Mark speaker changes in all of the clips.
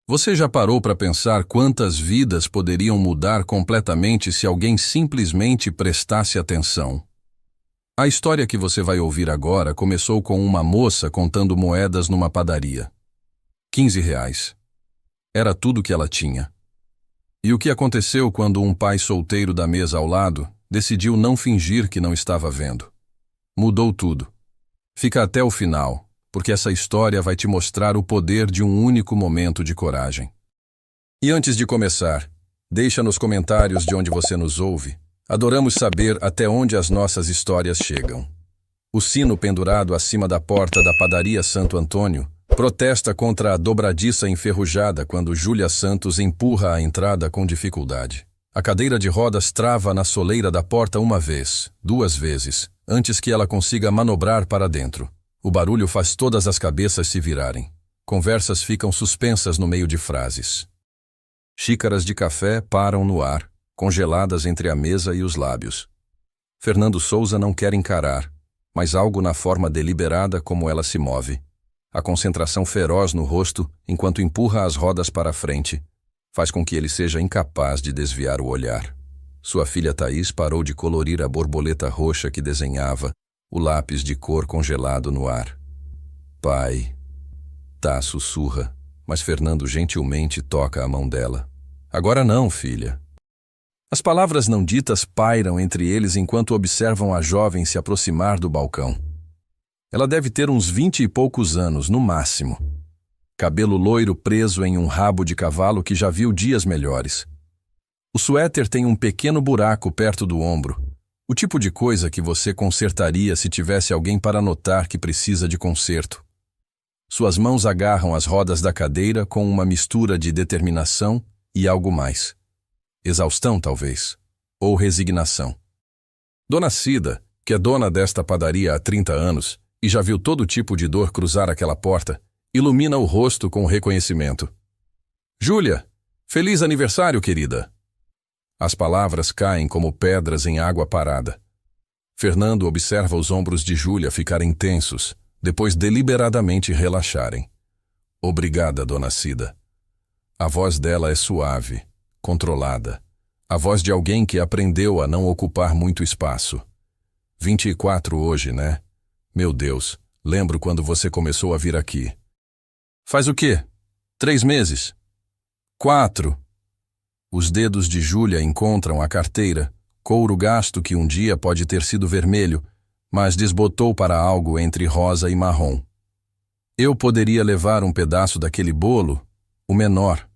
Speaker 1: Você já parou para pensar quantas vidas poderiam mudar completamente se alguém simplesmente prestasse atenção? A história que você vai ouvir agora começou com uma moça contando moedas numa padaria. 15 reais. Era tudo que ela tinha. E o que aconteceu quando um pai solteiro da mesa ao lado decidiu não fingir que não estava vendo? Mudou tudo. Fica até o final, porque essa história vai te mostrar o poder de um único momento de coragem. E antes de começar, deixa nos comentários de onde você nos ouve. Adoramos saber até onde as nossas histórias chegam. O sino pendurado acima da porta da padaria Santo Antônio protesta contra a dobradiça enferrujada quando Júlia Santos empurra a entrada com dificuldade. A cadeira de rodas trava na soleira da porta uma vez, duas vezes, antes que ela consiga manobrar para dentro. O barulho faz todas as cabeças se virarem. Conversas ficam suspensas no meio de frases. Xícaras de café param no ar, congeladas entre a mesa e os lábios. Fernando Souza não quer encarar, mas algo na forma deliberada como ela se move. A concentração feroz no rosto, enquanto empurra as rodas para a frente, faz com que ele seja incapaz de desviar o olhar. Sua filha Thaís parou de colorir a borboleta roxa que desenhava, o lápis de cor congelado no ar. Pai. Tá, sussurra, mas Fernando gentilmente toca a mão dela. Agora não, filha. As palavras não ditas pairam entre eles enquanto observam a jovem se aproximar do balcão. Ela deve ter uns 20 e poucos anos, no máximo. Cabelo loiro preso em um rabo de cavalo que já viu dias melhores. O suéter tem um pequeno buraco perto do ombro. O tipo de coisa que você consertaria se tivesse alguém para notar que precisa de conserto. Suas mãos agarram as rodas da cadeira com uma mistura de determinação e algo mais. Exaustão, talvez. Ou resignação. Dona Cida, que é dona desta padaria há 30 anos e já viu todo tipo de dor cruzar aquela porta, ilumina o rosto com reconhecimento. Júlia, feliz aniversário, querida! As palavras caem como pedras em água parada. Fernando observa os ombros de Júlia ficarem tensos, depois deliberadamente relaxarem. Obrigada, Dona Cida. A voz dela é suave, controlada. A voz de alguém que aprendeu a não ocupar muito espaço. 24 hoje, né? Meu Deus, lembro quando você começou a vir aqui. Faz o quê? 3 meses? 4. Os dedos de Júlia encontram a carteira, couro gasto que um dia pode ter sido vermelho, mas desbotou para algo entre rosa e marrom. Eu poderia levar um pedaço daquele bolo, o menor.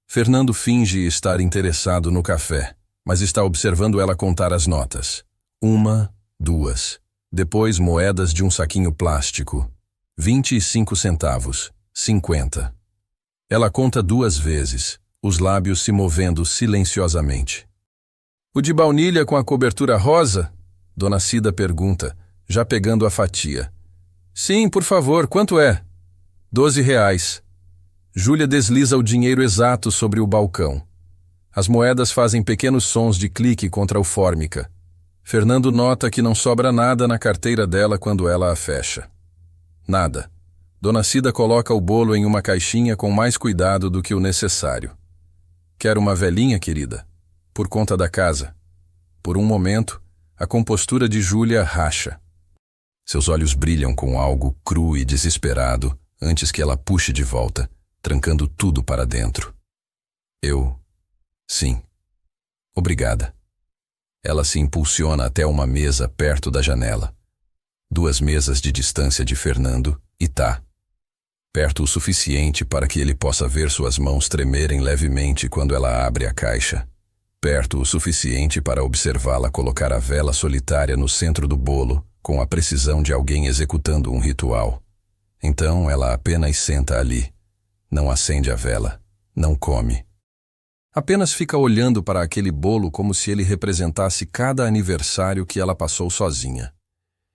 Speaker 1: Fernando finge estar interessado no café, mas está observando ela contar as notas. 1, 2. Depois moedas de um saquinho plástico. 25 centavos. 50. Ela conta 2 vezes, os lábios se movendo silenciosamente. O de baunilha com a cobertura rosa? Dona Cida pergunta, já pegando a fatia. Sim, por favor, quanto é? 12 reais. Júlia desliza o dinheiro exato sobre o balcão. As moedas fazem pequenos sons de clique contra o fórmica. Fernando nota que não sobra nada na carteira dela quando ela a fecha. Nada. Dona Cida coloca o bolo em uma caixinha com mais cuidado do que o necessário. Quer uma velhinha, querida? Por conta da casa. Por um momento, a compostura de Júlia racha. Seus olhos brilham com algo cru e desesperado antes que ela puxe de volta, trancando tudo para dentro. Sim. Obrigada. Ela se impulsiona até uma mesa perto da janela. 2 mesas de distância de Fernando e Tá. Perto o suficiente para que ele possa ver suas mãos tremerem levemente quando ela abre a caixa. Perto o suficiente para observá-la colocar a vela solitária no centro do bolo, com a precisão de alguém executando um ritual. Então ela apenas senta ali. Não acende a vela. Não come. Apenas fica olhando para aquele bolo como se ele representasse cada aniversário que ela passou sozinha.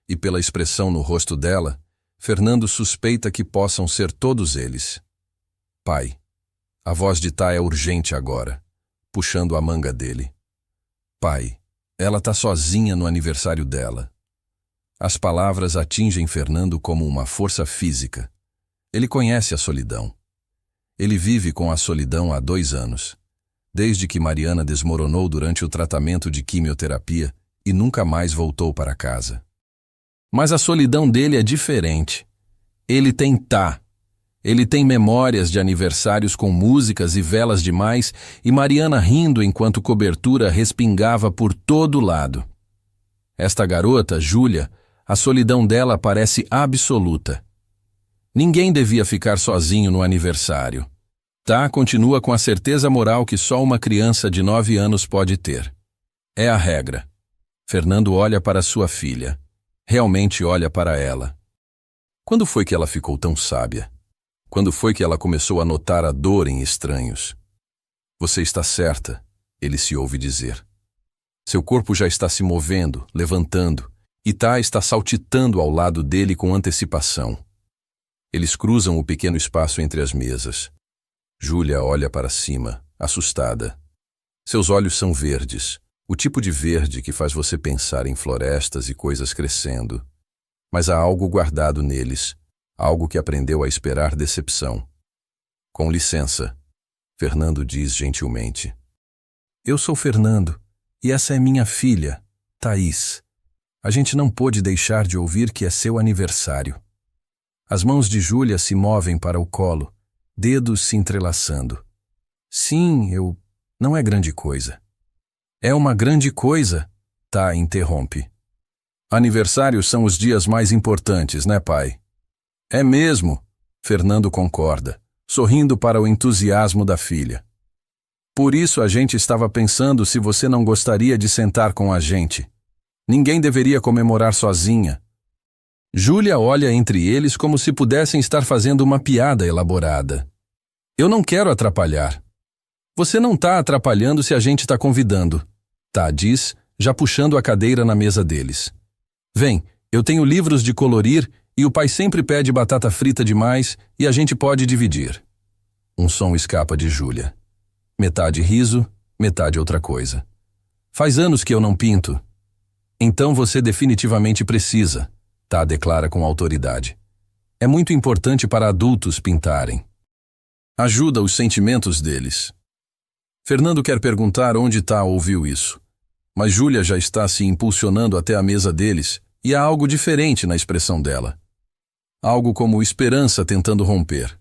Speaker 1: E pela expressão no rosto dela, Fernando suspeita que possam ser todos eles. Pai. A voz de Tá é urgente agora, puxando a manga dele. Pai. Ela tá sozinha no aniversário dela. As palavras atingem Fernando como uma força física. Ele conhece a solidão. Ele vive com a solidão há 2 anos, desde que Mariana desmoronou durante o tratamento de quimioterapia e nunca mais voltou para casa. Mas a solidão dele é diferente. Ele tem Tá. Ele tem memórias de aniversários com músicas e velas demais e Mariana rindo enquanto cobertura respingava por todo lado. Esta garota, Júlia, a solidão dela parece absoluta. Ninguém devia ficar sozinho no aniversário. Tá continua com a certeza moral que só uma criança de 9 anos pode ter. É a regra. Fernando olha para sua filha. Realmente olha para ela. Quando foi que ela ficou tão sábia? Quando foi que ela começou a notar a dor em estranhos? Você está certa, ele se ouve dizer. Seu corpo já está se movendo, levantando, e Tá está saltitando ao lado dele com antecipação. Eles cruzam o pequeno espaço entre as mesas. Júlia olha para cima, assustada. Seus olhos são verdes, o tipo de verde que faz você pensar em florestas e coisas crescendo. Mas há algo guardado neles, algo que aprendeu a esperar decepção. Com licença, Fernando diz gentilmente. Eu sou Fernando, e essa é minha filha, Thaís. A gente não pôde deixar de ouvir que é seu aniversário. As mãos de Júlia se movem para o colo, dedos se entrelaçando. Sim, não é grande coisa. É uma grande coisa, Tá interrompe. Aniversários são os dias mais importantes, né, pai? É mesmo, Fernando concorda, sorrindo para o entusiasmo da filha. Por isso a gente estava pensando se você não gostaria de sentar com a gente. Ninguém deveria comemorar sozinha. Júlia olha entre eles como se pudessem estar fazendo uma piada elaborada. Eu não quero atrapalhar. Você não está atrapalhando se a gente está convidando, Tá diz, já puxando a cadeira na mesa deles. Vem, eu tenho livros de colorir e o pai sempre pede batata frita demais e a gente pode dividir. Um som escapa de Júlia. Metade riso, metade outra coisa. Faz anos que eu não pinto. Então você definitivamente precisa, Tá declara com autoridade. É muito importante para adultos pintarem. Ajuda os sentimentos deles. Fernando quer perguntar onde Tá ouviu isso, mas Júlia já está se impulsionando até a mesa deles e há algo diferente na expressão dela. Algo como esperança tentando romper.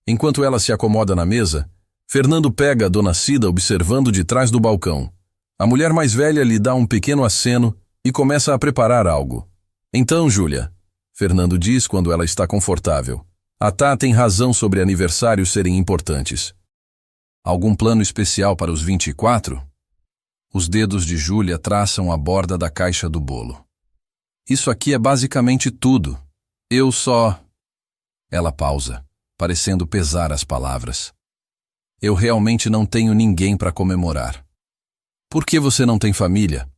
Speaker 1: Enquanto ela se acomoda na mesa, Fernando pega a dona Cida observando de trás do balcão. A mulher mais velha lhe dá um pequeno aceno e começa a preparar algo. Então, Júlia, Fernando diz quando ela está confortável, a Tá tem razão sobre aniversários serem importantes. Algum plano especial para os 24? Os dedos de Júlia traçam a borda da caixa do bolo. Isso aqui é basicamente tudo. Eu só... Ela pausa, parecendo pesar as palavras. Eu realmente não tenho ninguém para comemorar. Por que você não tem família?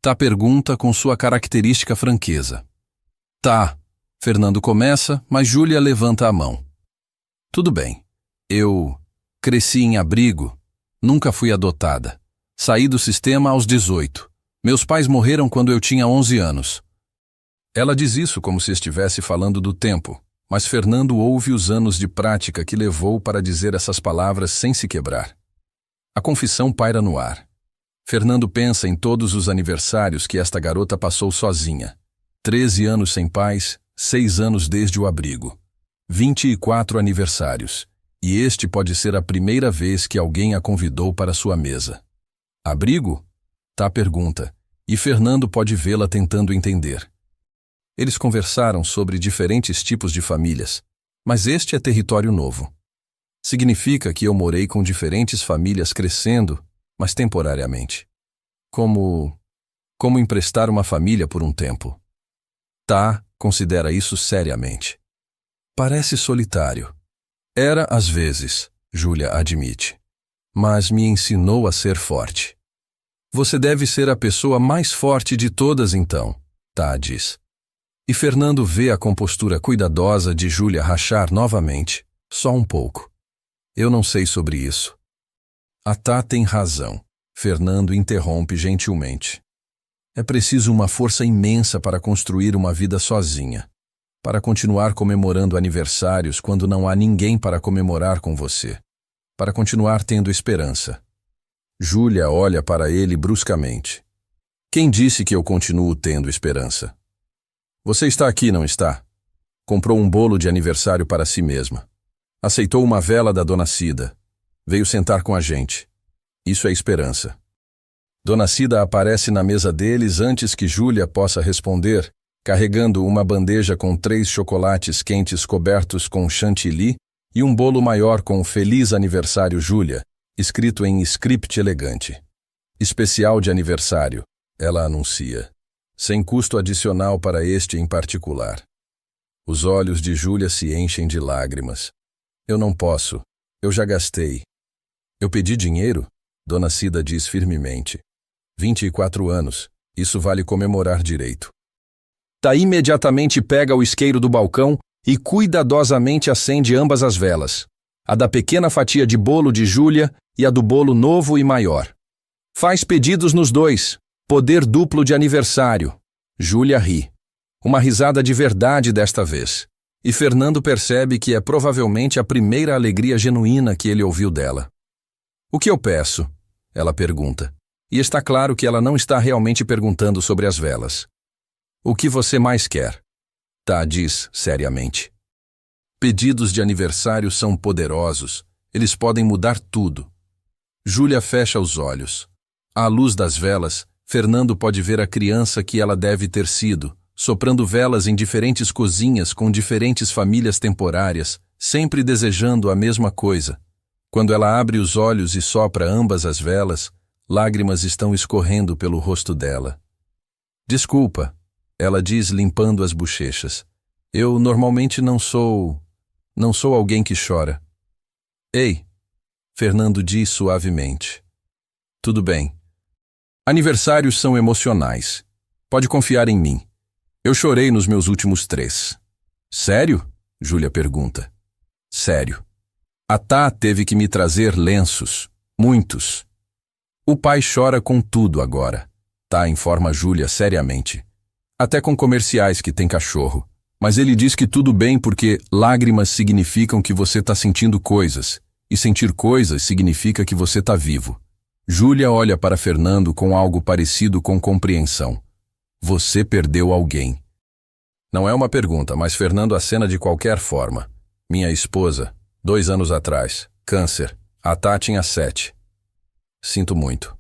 Speaker 1: Tá pergunta com sua característica franqueza. Tá, Fernando começa, mas Júlia levanta a mão. Tudo bem, eu cresci em abrigo, nunca fui adotada. Saí do sistema aos 18. Meus pais morreram quando eu tinha 11 anos. Ela diz isso como se estivesse falando do tempo, mas Fernando ouve os anos de prática que levou para dizer essas palavras sem se quebrar. A confissão paira no ar. Fernando pensa em todos os aniversários que esta garota passou sozinha. 13 anos sem pais, 6 anos desde o abrigo. 24 aniversários. E este pode ser a primeira vez que alguém a convidou para sua mesa. Abrigo? Tá pergunta, e Fernando pode vê-la tentando entender. Eles conversaram sobre diferentes tipos de famílias, mas este é território novo. Significa que eu morei com diferentes famílias crescendo, mas temporariamente. Como emprestar uma família por um tempo. Tá considera isso seriamente. Parece solitário. Era às vezes, Júlia admite. Mas me ensinou a ser forte. Você deve ser a pessoa mais forte de todas então, Tá diz. E Fernando vê a compostura cuidadosa de Júlia rachar novamente, só um pouco. Eu não sei sobre isso. A Tá tem razão, Fernando interrompe gentilmente. É preciso uma força imensa para construir uma vida sozinha. Para continuar comemorando aniversários quando não há ninguém para comemorar com você. Para continuar tendo esperança. Júlia olha para ele bruscamente. Quem disse que eu continuo tendo esperança? Você está aqui, não está? Comprou um bolo de aniversário para si mesma. Aceitou uma vela da Dona Cida. Veio sentar com a gente. Isso é esperança. Dona Cida aparece na mesa deles antes que Júlia possa responder, carregando uma bandeja com 3 chocolates quentes cobertos com chantilly e um bolo maior com Feliz Aniversário Júlia, escrito em script elegante. Especial de aniversário, ela anuncia, sem custo adicional para este em particular. Os olhos de Júlia se enchem de lágrimas. Eu não posso, eu já gastei. Eu pedi dinheiro? Dona Cida diz firmemente. 24 anos, isso vale comemorar direito. Tá imediatamente pega o isqueiro do balcão e cuidadosamente acende ambas as velas, a da pequena fatia de bolo de Júlia e a do bolo novo e maior. Faz pedidos nos dois, poder duplo de aniversário. Júlia ri. Uma risada de verdade desta vez. E Fernando percebe que é provavelmente a primeira alegria genuína que ele ouviu dela. O que eu peço? Ela pergunta. E está claro que ela não está realmente perguntando sobre as velas. O que você mais quer? Tá, diz seriamente. Pedidos de aniversário são poderosos. Eles podem mudar tudo. Júlia fecha os olhos. À luz das velas, Fernando pode ver a criança que ela deve ter sido, soprando velas em diferentes cozinhas com diferentes famílias temporárias, sempre desejando a mesma coisa. Quando ela abre os olhos e sopra ambas as velas, lágrimas estão escorrendo pelo rosto dela. Desculpa, ela diz limpando as bochechas. Eu normalmente não sou alguém que chora. Ei, Fernando diz suavemente. Tudo bem. Aniversários são emocionais. Pode confiar em mim. Eu chorei nos meus últimos 3. Sério? Júlia pergunta. Sério. A Tá teve que me trazer lenços. Muitos. O pai chora com tudo agora. Tá informa Júlia seriamente. Até com comerciais que tem cachorro. Mas ele diz que tudo bem porque lágrimas significam que você tá sentindo coisas. E sentir coisas significa que você tá vivo. Júlia olha para Fernando com algo parecido com compreensão. Você perdeu alguém. Não é uma pergunta, mas Fernando acena de qualquer forma. Minha esposa, 2 anos atrás, câncer. A Tá tinha 7. Sinto muito.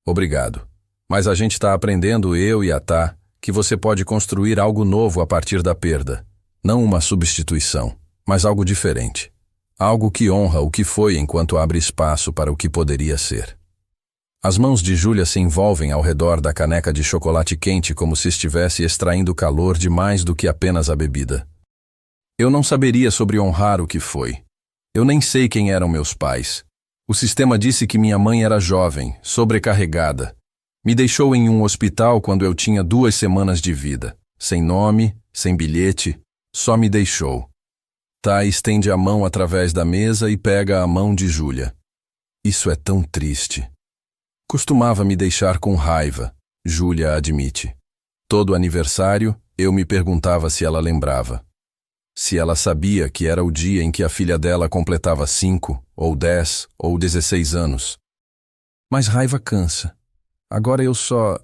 Speaker 1: Obrigado. Mas a gente está aprendendo, eu e a Tá, que você pode construir algo novo a partir da perda. Não uma substituição, mas algo diferente. Algo que honra o que foi enquanto abre espaço para o que poderia ser. As mãos de Júlia se envolvem ao redor da caneca de chocolate quente como se estivesse extraindo calor de mais do que apenas a bebida. Eu não saberia sobre honrar o que foi. Eu nem sei quem eram meus pais. O sistema disse que minha mãe era jovem, sobrecarregada. Me deixou em um hospital quando eu tinha 2 semanas de vida. Sem nome, sem bilhete, só me deixou. Tá estende a mão através da mesa e pega a mão de Júlia. Isso é tão triste. Costumava me deixar com raiva, Júlia admite. Todo aniversário, eu me perguntava se ela lembrava. Se ela sabia que era o dia em que a filha dela completava 5, ou 10, ou 16 anos. Mas raiva cansa. Agora eu só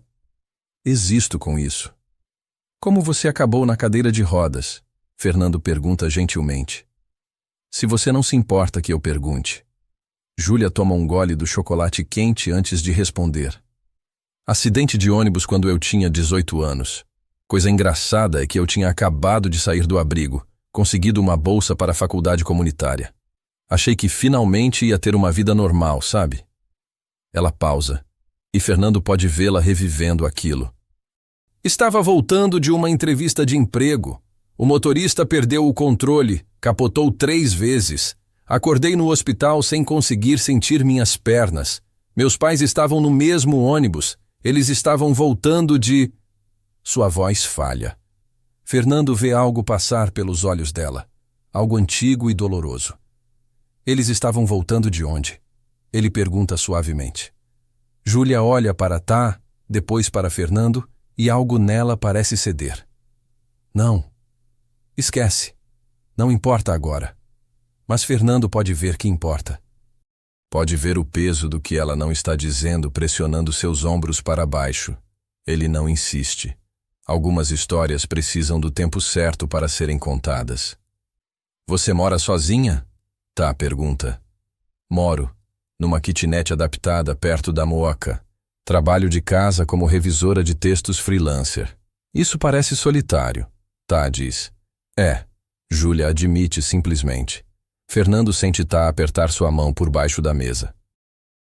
Speaker 1: existo com isso. Como você acabou na cadeira de rodas? Fernando pergunta gentilmente. Se você não se importa que eu pergunte. Júlia toma um gole do chocolate quente antes de responder. Acidente de ônibus quando eu tinha 18 anos. Coisa engraçada é que eu tinha acabado de sair do abrigo, conseguido uma bolsa para a faculdade comunitária. Achei que finalmente ia ter uma vida normal, sabe? Ela pausa, e Fernando pode vê-la revivendo aquilo. Estava voltando de uma entrevista de emprego. O motorista perdeu o controle, capotou 3 vezes. Acordei no hospital sem conseguir sentir minhas pernas. Meus pais estavam no mesmo ônibus. Eles estavam voltando de... Sua voz falha. Fernando vê algo passar pelos olhos dela. Algo antigo e doloroso. Eles estavam voltando de onde? Ele pergunta suavemente. Júlia olha para Tá, depois para Fernando, e algo nela parece ceder. Não. Esquece. Não importa agora. Mas Fernando pode ver que importa. Pode ver o peso do que ela não está dizendo pressionando seus ombros para baixo. Ele não insiste. Algumas histórias precisam do tempo certo para serem contadas. Você mora sozinha? Tá, pergunta. Moro, numa kitnet adaptada perto da Mooca. Trabalho de casa como revisora de textos freelancer. Isso parece solitário. Tá, diz. É. Júlia admite simplesmente. Fernando sente Tá apertar sua mão por baixo da mesa.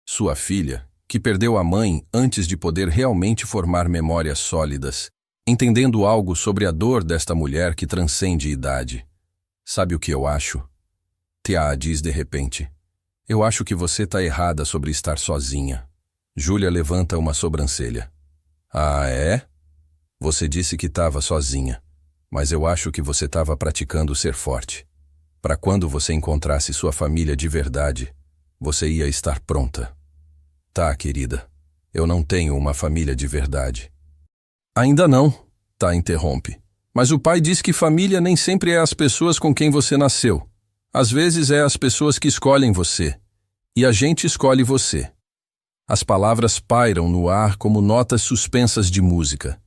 Speaker 1: Sua filha, que perdeu a mãe antes de poder realmente formar memórias sólidas, entendendo algo sobre a dor desta mulher que transcende idade. Sabe o que eu acho? Tá diz de repente. Eu acho que você tá errada sobre estar sozinha. Júlia levanta uma sobrancelha. Ah, é? Você disse que estava sozinha, mas eu acho que você estava praticando ser forte. Para quando você encontrasse sua família de verdade, você ia estar pronta. Tá, querida, eu não tenho uma família de verdade. Ainda não, Tá interrompe. Mas o pai diz que família nem sempre é as pessoas com quem você nasceu. Às vezes é as pessoas que escolhem você. E a gente escolhe você. As palavras pairam no ar como notas suspensas de música.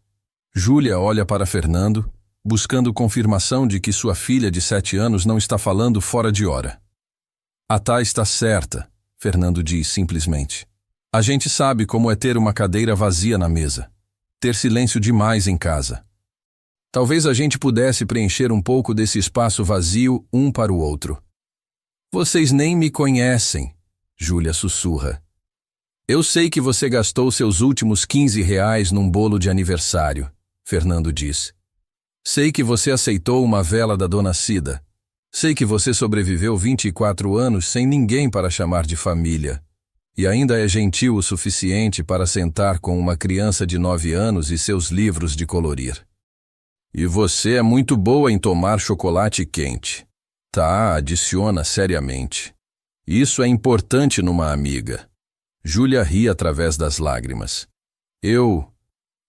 Speaker 1: Júlia olha para Fernando, buscando confirmação de que sua filha de 7 anos não está falando fora de hora. A Tá está certa, Fernando diz simplesmente. A gente sabe como é ter uma cadeira vazia na mesa. Ter silêncio demais em casa. Talvez a gente pudesse preencher um pouco desse espaço vazio um para o outro. Vocês nem me conhecem, Júlia sussurra. Eu sei que você gastou seus últimos R$ 15 num bolo de aniversário, Fernando diz. Sei que você aceitou uma vela da Dona Cida. Sei que você sobreviveu 24 anos sem ninguém para chamar de família. E ainda é gentil o suficiente para sentar com uma criança de 9 anos e seus livros de colorir. E você é muito boa em tomar chocolate quente. Tá, adiciona seriamente. Isso é importante numa amiga. Júlia ri através das lágrimas. Eu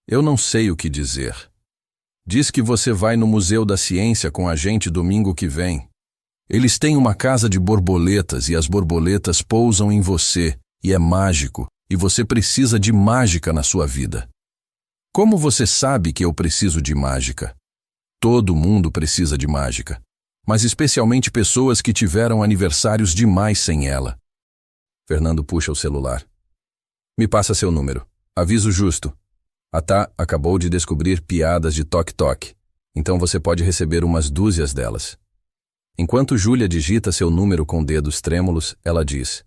Speaker 1: não sei o que dizer. Diz que você vai no Museu da Ciência com a gente domingo que vem. Eles têm uma casa de borboletas e as borboletas pousam em você, e é mágico, e você precisa de mágica na sua vida. Como você sabe que eu preciso de mágica? Todo mundo precisa de mágica, mas especialmente pessoas que tiveram aniversários demais sem ela. Fernando puxa o celular. Me passa seu número. Aviso justo. A Tá acabou de descobrir piadas de toque-toque, então você pode receber umas dúzias delas. Enquanto Júlia digita seu número com dedos trêmulos, ela diz: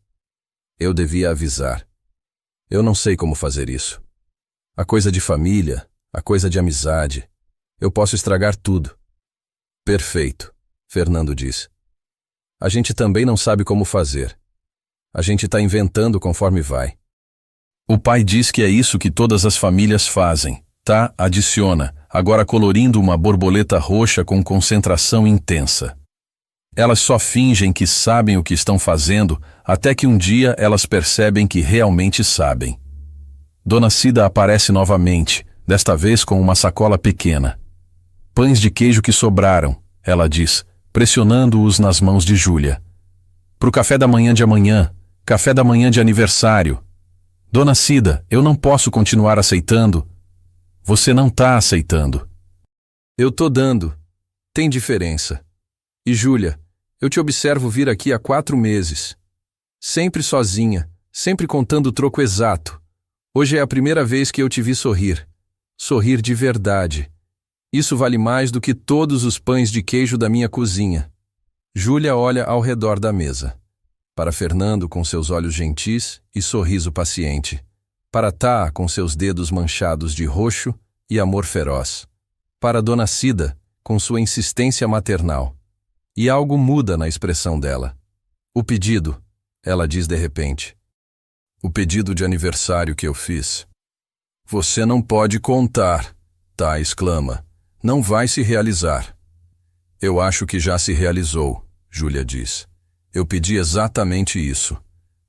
Speaker 1: Eu devia avisar. Eu não sei como fazer isso. A coisa de família, a coisa de amizade. Eu posso estragar tudo. Perfeito, Fernando diz. A gente também não sabe como fazer. A gente está inventando conforme vai. O pai diz que é isso que todas as famílias fazem. Tá, adiciona, agora colorindo uma borboleta roxa com concentração intensa. Elas só fingem que sabem o que estão fazendo, até que um dia elas percebem que realmente sabem. Dona Cida aparece novamente, desta vez com uma sacola pequena. Pães de queijo que sobraram, ela diz, pressionando-os nas mãos de Júlia. Pro café da manhã de amanhã, café da manhã de aniversário. Dona Cida, eu não posso continuar aceitando. Você não tá aceitando. Eu tô dando. Tem diferença. E Júlia, eu te observo vir aqui há 4 meses. Sempre sozinha, sempre contando o troco exato. Hoje é a primeira vez que eu te vi sorrir. Sorrir de verdade. Isso vale mais do que todos os pães de queijo da minha cozinha. Júlia olha ao redor da mesa. Para Fernando com seus olhos gentis e sorriso paciente. Para Tá com seus dedos manchados de roxo e amor feroz. Para Dona Cida com sua insistência maternal. E algo muda na expressão dela. O pedido, ela diz de repente. O pedido de aniversário que eu fiz. Você não pode contar, Tá exclama. Não vai se realizar. Eu acho que já se realizou, Júlia diz. Eu pedi exatamente isso.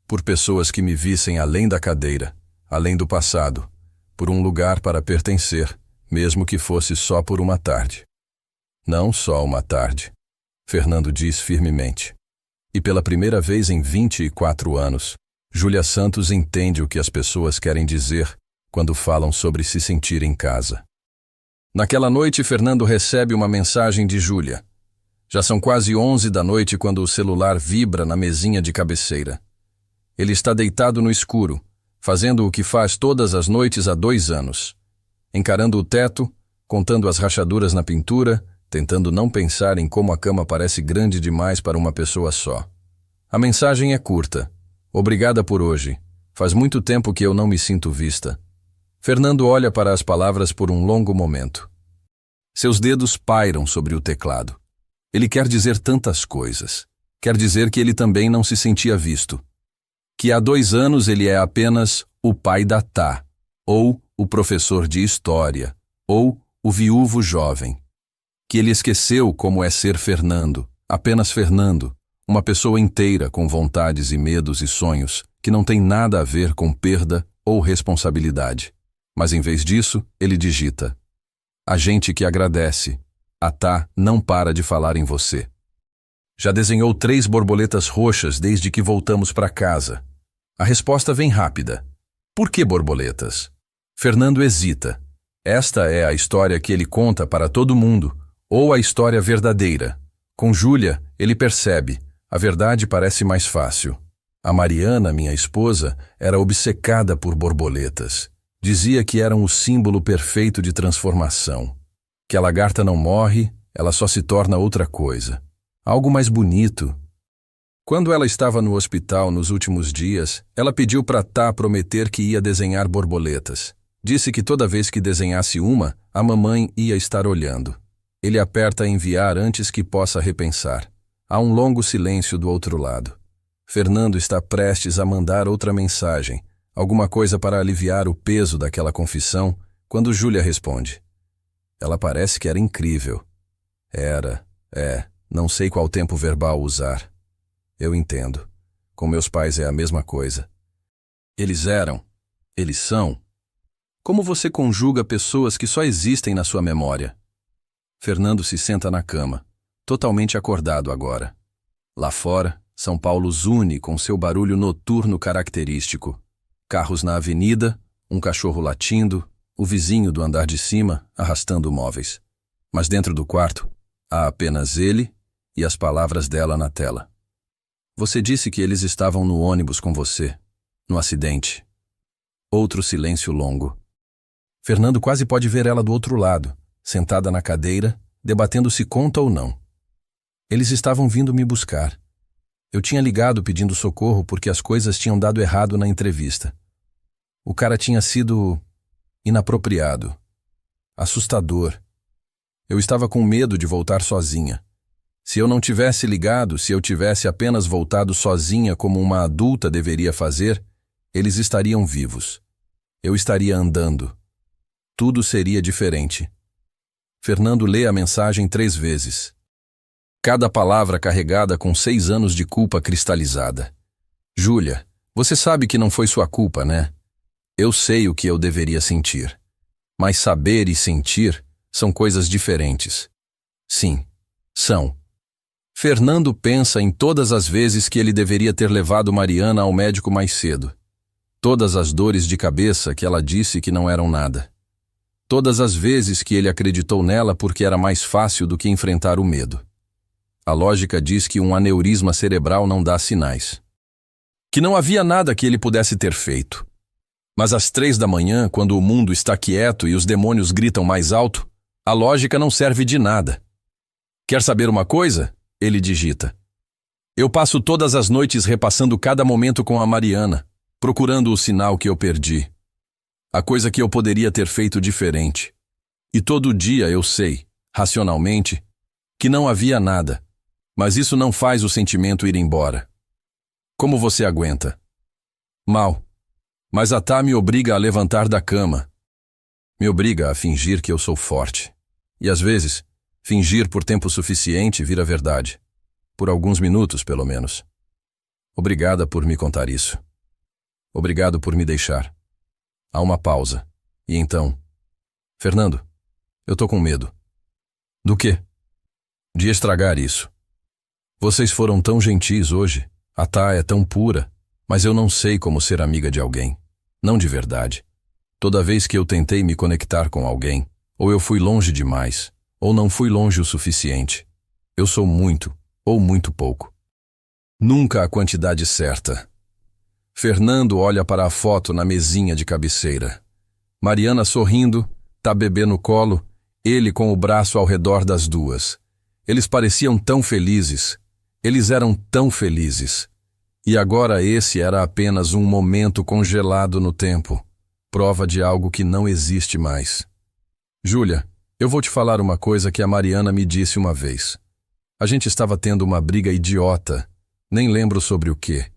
Speaker 1: Por pessoas que me vissem além da cadeira, além do passado, por um lugar para pertencer, mesmo que fosse só por uma tarde. Não só uma tarde, Fernando diz firmemente. E pela primeira vez em 24 anos, Júlia Santos entende o que as pessoas querem dizer quando falam sobre se sentir em casa. Naquela noite, Fernando recebe uma mensagem de Júlia. Já são quase 11 da noite quando o celular vibra na mesinha de cabeceira. Ele está deitado no escuro, fazendo o que faz todas as noites há 2 anos. Encarando o teto, contando as rachaduras na pintura, tentando não pensar em como a cama parece grande demais para uma pessoa só. A mensagem é curta. Obrigada por hoje. Faz muito tempo que eu não me sinto vista. Fernando olha para as palavras por um longo momento. Seus dedos pairam sobre o teclado. Ele quer dizer tantas coisas. Quer dizer que ele também não se sentia visto. Que há 2 anos ele é apenas o pai da Tá, ou o professor de história, ou o viúvo jovem. Que ele esqueceu como é ser Fernando, apenas Fernando, uma pessoa inteira com vontades e medos e sonhos que não tem nada a ver com perda ou responsabilidade. Mas em vez disso, ele digita: a gente que agradece. A Tá não para de falar em você. Já desenhou 3 borboletas roxas desde que voltamos para casa. A resposta vem rápida. Por que borboletas? Fernando hesita. Esta é a história que ele conta para todo mundo, ou a história verdadeira. Com Júlia, ele percebe. A verdade parece mais fácil. A Mariana, minha esposa, era obcecada por borboletas. Dizia que eram o símbolo perfeito de transformação. Que a lagarta não morre, ela só se torna outra coisa. Algo mais bonito. Quando ela estava no hospital nos últimos dias, ela pediu para Tá prometer que ia desenhar borboletas. Disse que toda vez que desenhasse uma, a mamãe ia estar olhando. Ele aperta enviar antes que possa repensar. Há um longo silêncio do outro lado. Fernando está prestes a mandar outra mensagem, alguma coisa para aliviar o peso daquela confissão, quando Júlia responde. Ela parece que era incrível. Não sei qual tempo verbal usar. Eu entendo. Com meus pais é a mesma coisa. Eles eram. Eles são. Como você conjuga pessoas que só existem na sua memória? Fernando se senta na cama, totalmente acordado agora. Lá fora, São Paulo zune com seu barulho noturno característico. Carros na avenida, um cachorro latindo, o vizinho do andar de cima arrastando móveis. Mas dentro do quarto, há apenas ele e as palavras dela na tela. Você disse que eles estavam no ônibus com você, no acidente. Outro silêncio longo. Fernando quase pode ver ela do outro lado, sentada na cadeira, debatendo se conta ou não. Eles estavam vindo me buscar. Eu tinha ligado pedindo socorro porque as coisas tinham dado errado na entrevista. O cara tinha sido inapropriado, assustador. Eu estava com medo de voltar sozinha. Se eu não tivesse ligado, se eu tivesse apenas voltado sozinha como uma adulta deveria fazer, eles estariam vivos. Eu estaria andando. Tudo seria diferente. Fernando lê a mensagem 3 vezes. Cada palavra carregada com 6 anos de culpa cristalizada. Júlia, você sabe que não foi sua culpa, né? Eu sei o que eu deveria sentir. Mas saber e sentir são coisas diferentes. Sim, são. Fernando pensa em todas as vezes que ele deveria ter levado Mariana ao médico mais cedo. Todas as dores de cabeça que ela disse que não eram nada. Todas as vezes que ele acreditou nela porque era mais fácil do que enfrentar o medo. A lógica diz que um aneurisma cerebral não dá sinais. Que não havia nada que ele pudesse ter feito. Mas às 3 da manhã, quando o mundo está quieto e os demônios gritam mais alto, a lógica não serve de nada. Quer saber uma coisa? Ele digita. Eu passo todas as noites repassando cada momento com a Mariana, procurando o sinal que eu perdi. A coisa que eu poderia ter feito diferente. E todo dia eu sei, racionalmente, que não havia nada. Mas isso não faz o sentimento ir embora. Como você aguenta? Mal. Mas a Tá me obriga a levantar da cama. Me obriga a fingir que eu sou forte. E às vezes, fingir por tempo suficiente vira verdade. Por alguns minutos, pelo menos. Obrigada por me contar isso. Obrigado por me deixar. Há uma pausa. E então... Fernando, eu tô com medo. Do quê? de estragar isso. Vocês foram tão gentis hoje. A Tá é tão pura, mas eu não sei como ser amiga de alguém. Não de verdade. Toda vez que eu tentei me conectar com alguém, ou eu fui longe demais, ou não fui longe o suficiente. Eu sou muito, ou muito pouco. Nunca a quantidade certa. Fernando olha para a foto na mesinha de cabeceira. Mariana sorrindo, Tá bebê no colo, ele com o braço ao redor das duas. Eles pareciam tão felizes. Eles eram tão felizes. E agora esse era apenas um momento congelado no tempo, prova de algo que não existe mais. Júlia, eu vou te falar uma coisa que a Mariana me disse uma vez. A gente estava tendo uma briga idiota, nem lembro sobre o quê,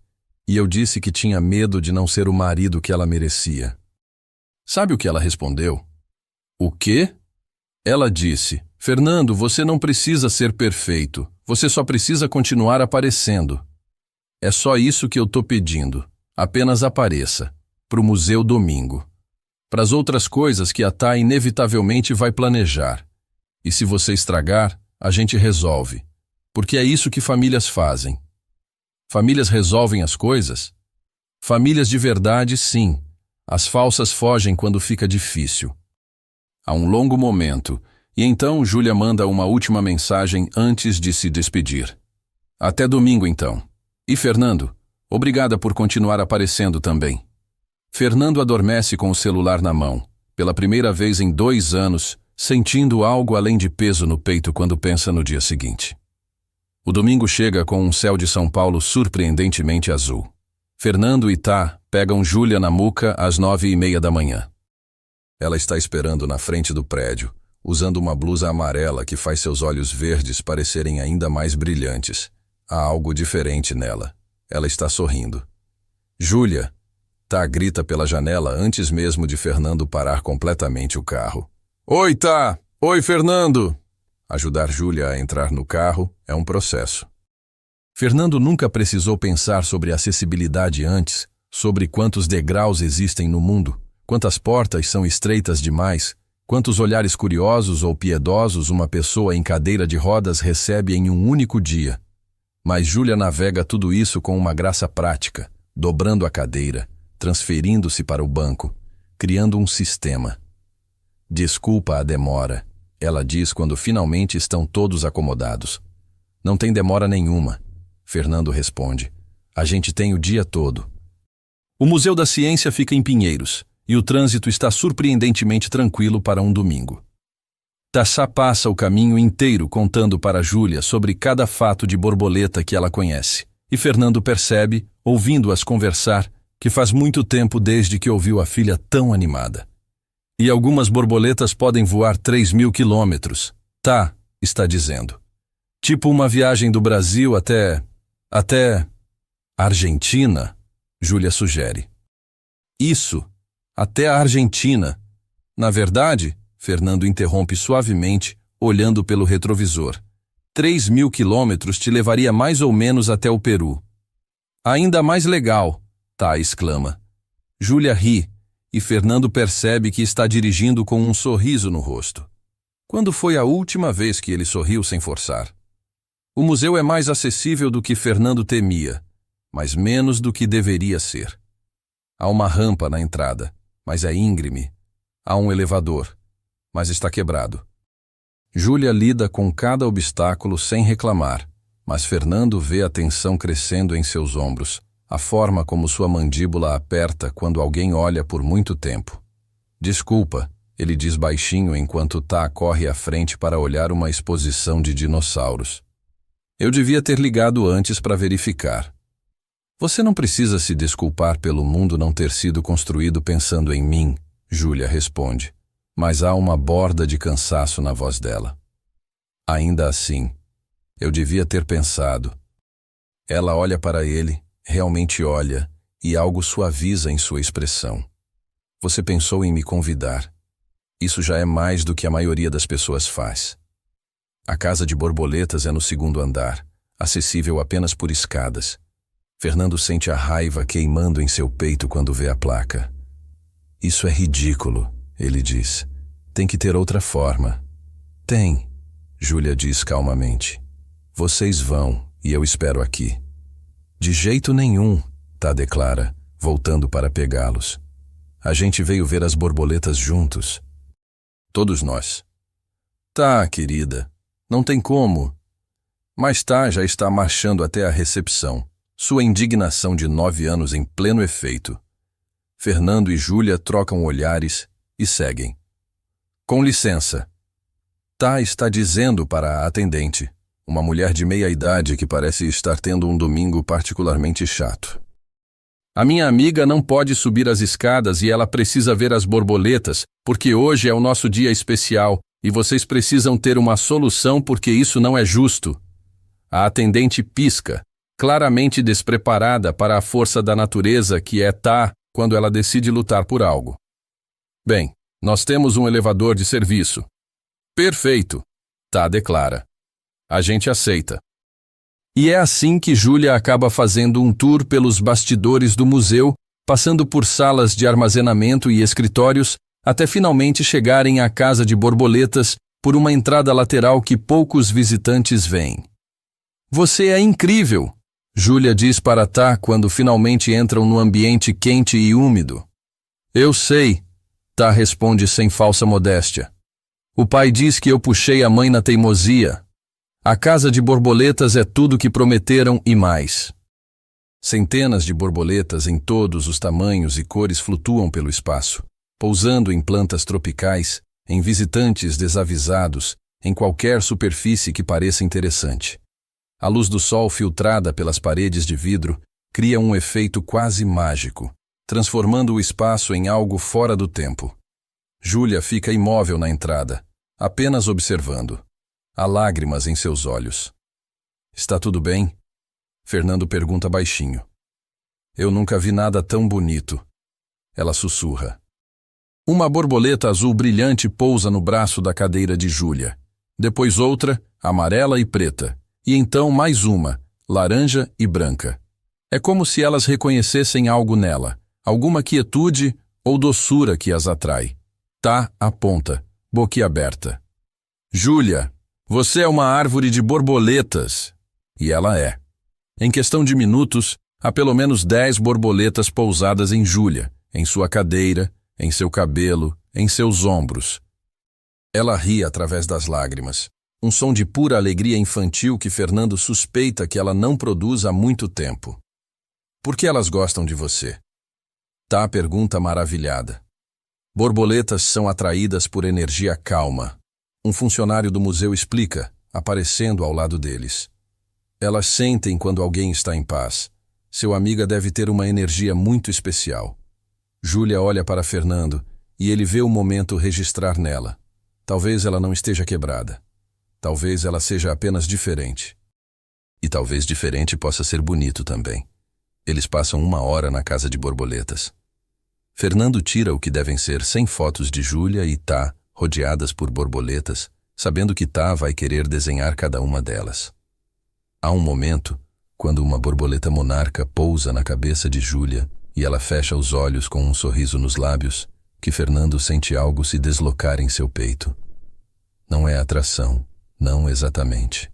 Speaker 1: e eu disse que tinha medo de não ser o marido que ela merecia. Sabe o que ela respondeu? O quê? Ela disse, Fernando, você não precisa ser perfeito, você só precisa continuar aparecendo. É só isso que eu tô pedindo, apenas apareça, pro museu domingo. Para as outras coisas que a Tá inevitavelmente vai planejar. E se você estragar, a gente resolve. Porque é isso que famílias fazem. Famílias resolvem as coisas? Famílias de verdade, sim. As falsas fogem quando fica difícil. Há um longo momento, e então Júlia manda uma última mensagem antes de se despedir. Até domingo, então. E Fernando, obrigada por continuar aparecendo também. Fernando adormece com o celular na mão, pela primeira vez em 2 anos, sentindo algo além de peso no peito quando pensa no dia seguinte. O domingo chega com um céu de São Paulo surpreendentemente azul. Fernando e Tá pegam Júlia na muca às 9h30 da manhã. Ela está esperando na frente do prédio, usando uma blusa amarela que faz seus olhos verdes parecerem ainda mais brilhantes. Há algo diferente nela. Ela está sorrindo. Júlia! Tá grita pela janela antes mesmo de Fernando parar completamente o carro. Oi, Tá! Oi, Fernando! Ajudar Júlia a entrar no carro é um processo. Fernando nunca precisou pensar sobre acessibilidade antes, sobre quantos degraus existem no mundo, quantas portas são estreitas demais, quantos olhares curiosos ou piedosos uma pessoa em cadeira de rodas recebe em um único dia. Mas Júlia navega tudo isso com uma graça prática, dobrando a cadeira, transferindo-se para o banco, criando um sistema. Desculpa a demora, ela diz quando finalmente estão todos acomodados. Não tem demora nenhuma, Fernando responde. A gente tem o dia todo. O Museu da Ciência fica em Pinheiros, e o trânsito está surpreendentemente tranquilo para um domingo. Tassá passa o caminho inteiro contando para Júlia sobre cada fato de borboleta que ela conhece, e Fernando percebe, ouvindo-as conversar, que faz muito tempo desde que ouviu a filha tão animada. E algumas borboletas podem voar 3.000 quilômetros, Tá, está dizendo. Tipo uma viagem do Brasil até Argentina, Júlia sugere. Isso, até a Argentina. Na verdade, Fernando interrompe suavemente, olhando pelo retrovisor. 3.000 quilômetros te levaria mais ou menos até o Peru. Ainda mais legal, Tá exclama. Júlia ri, e Fernando percebe que está dirigindo com um sorriso no rosto. Quando foi a última vez que ele sorriu sem forçar? O museu é mais acessível do que Fernando temia, mas menos do que deveria ser. Há uma rampa na entrada, mas é íngreme. Há um elevador, mas está quebrado. Júlia lida com cada obstáculo sem reclamar, mas Fernando vê a tensão crescendo em seus ombros, a forma como sua mandíbula aperta quando alguém olha por muito tempo. Desculpa, ele diz baixinho enquanto Tá corre à frente para olhar uma exposição de dinossauros. Eu devia ter ligado antes para verificar. Você não precisa se desculpar pelo mundo não ter sido construído pensando em mim, Júlia responde, mas há uma borda de cansaço na voz dela. Ainda assim, eu devia ter pensado. Ela olha para ele, realmente olha, e algo suaviza em sua expressão. Você pensou em me convidar. Isso já é mais do que a maioria das pessoas faz. A casa de borboletas é no 2º andar, acessível apenas por escadas. Fernando sente a raiva queimando em seu peito quando vê a placa. Isso é ridículo, ele diz. Tem que ter outra forma. Tem, Júlia diz calmamente. Vocês vão e eu espero aqui. De jeito nenhum, Tá declara, voltando para pegá-los. A gente veio ver as borboletas juntos. Todos nós. Tá, querida, não tem como. Mas Tá já está marchando até a recepção, sua indignação de 9 anos em pleno efeito. Fernando e Júlia trocam olhares e seguem. Com licença. Tá está dizendo para a atendente, uma mulher de meia idade que parece estar tendo um domingo particularmente chato. A minha amiga não pode subir as escadas e ela precisa ver as borboletas, porque hoje é o nosso dia especial e vocês precisam ter uma solução porque isso não é justo. A atendente pisca, claramente despreparada para a força da natureza que é Tá quando ela decide lutar por algo. Bem, nós temos um elevador de serviço. Perfeito, Tá declara. A gente aceita. E é assim que Júlia acaba fazendo um tour pelos bastidores do museu, passando por salas de armazenamento e escritórios, até finalmente chegarem à Casa de Borboletas por uma entrada lateral que poucos visitantes veem. Você é incrível, Júlia diz para Tá quando finalmente entram no ambiente quente e úmido. Eu sei, Tá responde sem falsa modéstia. O pai diz que eu puxei a mãe na teimosia. A Casa de Borboletas é tudo que prometeram e mais. Centenas de borboletas em todos os tamanhos e cores flutuam pelo espaço, pousando em plantas tropicais, em visitantes desavisados, em qualquer superfície que pareça interessante. A luz do sol filtrada pelas paredes de vidro cria um efeito quase mágico, transformando o espaço em algo fora do tempo. Júlia fica imóvel na entrada, apenas observando. Há lágrimas em seus olhos. Está tudo bem? Fernando pergunta baixinho. Eu nunca vi nada tão bonito. Ela sussurra. Uma borboleta azul brilhante pousa no braço da cadeira de Júlia. Depois outra, amarela e preta. E então mais uma, laranja e branca. É como se elas reconhecessem algo nela, alguma quietude ou doçura que as atrai. Tá aponta, boquiaberta. Júlia, você é uma árvore de borboletas. E ela é. Em questão de minutos, há pelo menos 10 borboletas pousadas em Júlia, em sua cadeira, em seu cabelo, em seus ombros. Ela ri através das lágrimas, um som de pura alegria infantil que Fernando suspeita que ela não produz há muito tempo. Por que elas gostam de você? Tá pergunta maravilhada. Borboletas são atraídas por energia calma. Um funcionário do museu explica, aparecendo ao lado deles. Elas sentem quando alguém está em paz. Seu amiga deve ter uma energia muito especial. Júlia olha para Fernando e ele vê o momento registrar nela. Talvez ela não esteja quebrada. Talvez ela seja apenas diferente. E talvez diferente possa ser bonito também. Eles passam 1 hora na Casa de Borboletas. Fernando tira o que devem ser 100 fotos de Júlia e Tá, rodeadas por borboletas, sabendo que Tá vai querer desenhar cada uma delas. Há um momento, quando uma borboleta monarca pousa na cabeça de Júlia e ela fecha os olhos com um sorriso nos lábios, que Fernando sente algo se deslocar em seu peito. Não é atração, não exatamente,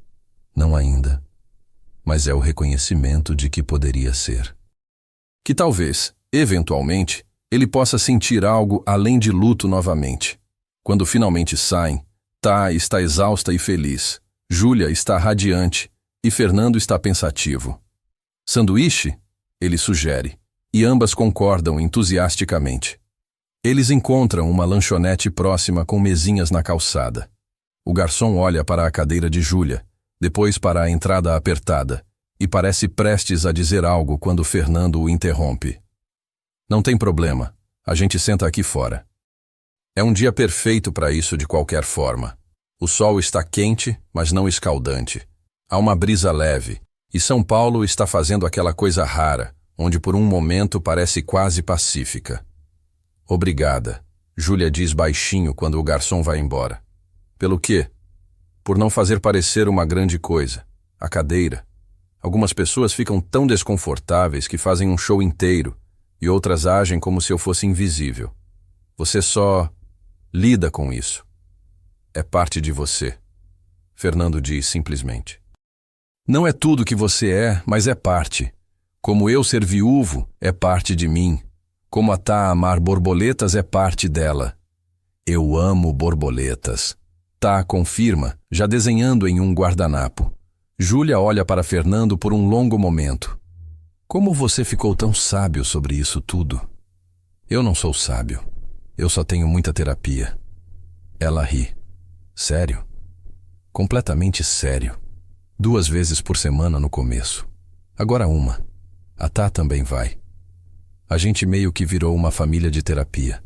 Speaker 1: não ainda, mas é o reconhecimento de que poderia ser. Que talvez, eventualmente, ele possa sentir algo além de luto novamente. Quando finalmente saem, Tá está exausta e feliz, Júlia está radiante e Fernando está pensativo. Sanduíche? Ele sugere, e ambas concordam entusiasticamente. Eles encontram uma lanchonete próxima com mesinhas na calçada. O garçom olha para a cadeira de Júlia, depois para a entrada apertada, e parece prestes a dizer algo quando Fernando o interrompe. Não tem problema, a gente senta aqui fora. É um dia perfeito para isso de qualquer forma. O sol está quente, mas não escaldante. Há uma brisa leve, e São Paulo está fazendo aquela coisa rara, onde por um momento parece quase pacífica. Obrigada, Júlia diz baixinho quando o garçom vai embora. Pelo quê? Por não fazer parecer uma grande coisa. A cadeira. Algumas pessoas ficam tão desconfortáveis que fazem um show inteiro, e outras agem como se eu fosse invisível. Você só lida com isso. É parte de você. Fernando diz simplesmente. Não é tudo que você é, mas é parte. Como eu ser viúvo é parte de mim. Como a Tá amar borboletas é parte dela. Eu amo borboletas. Tá confirma, já desenhando em um guardanapo. Júlia olha para Fernando por um longo momento. Como você ficou tão sábio sobre isso tudo? Eu não sou sábio. Eu só tenho muita terapia. Ela ri. Sério? Completamente sério. 2 vezes por semana no começo. Agora uma. A Tá também vai. A gente meio que virou uma família de terapia.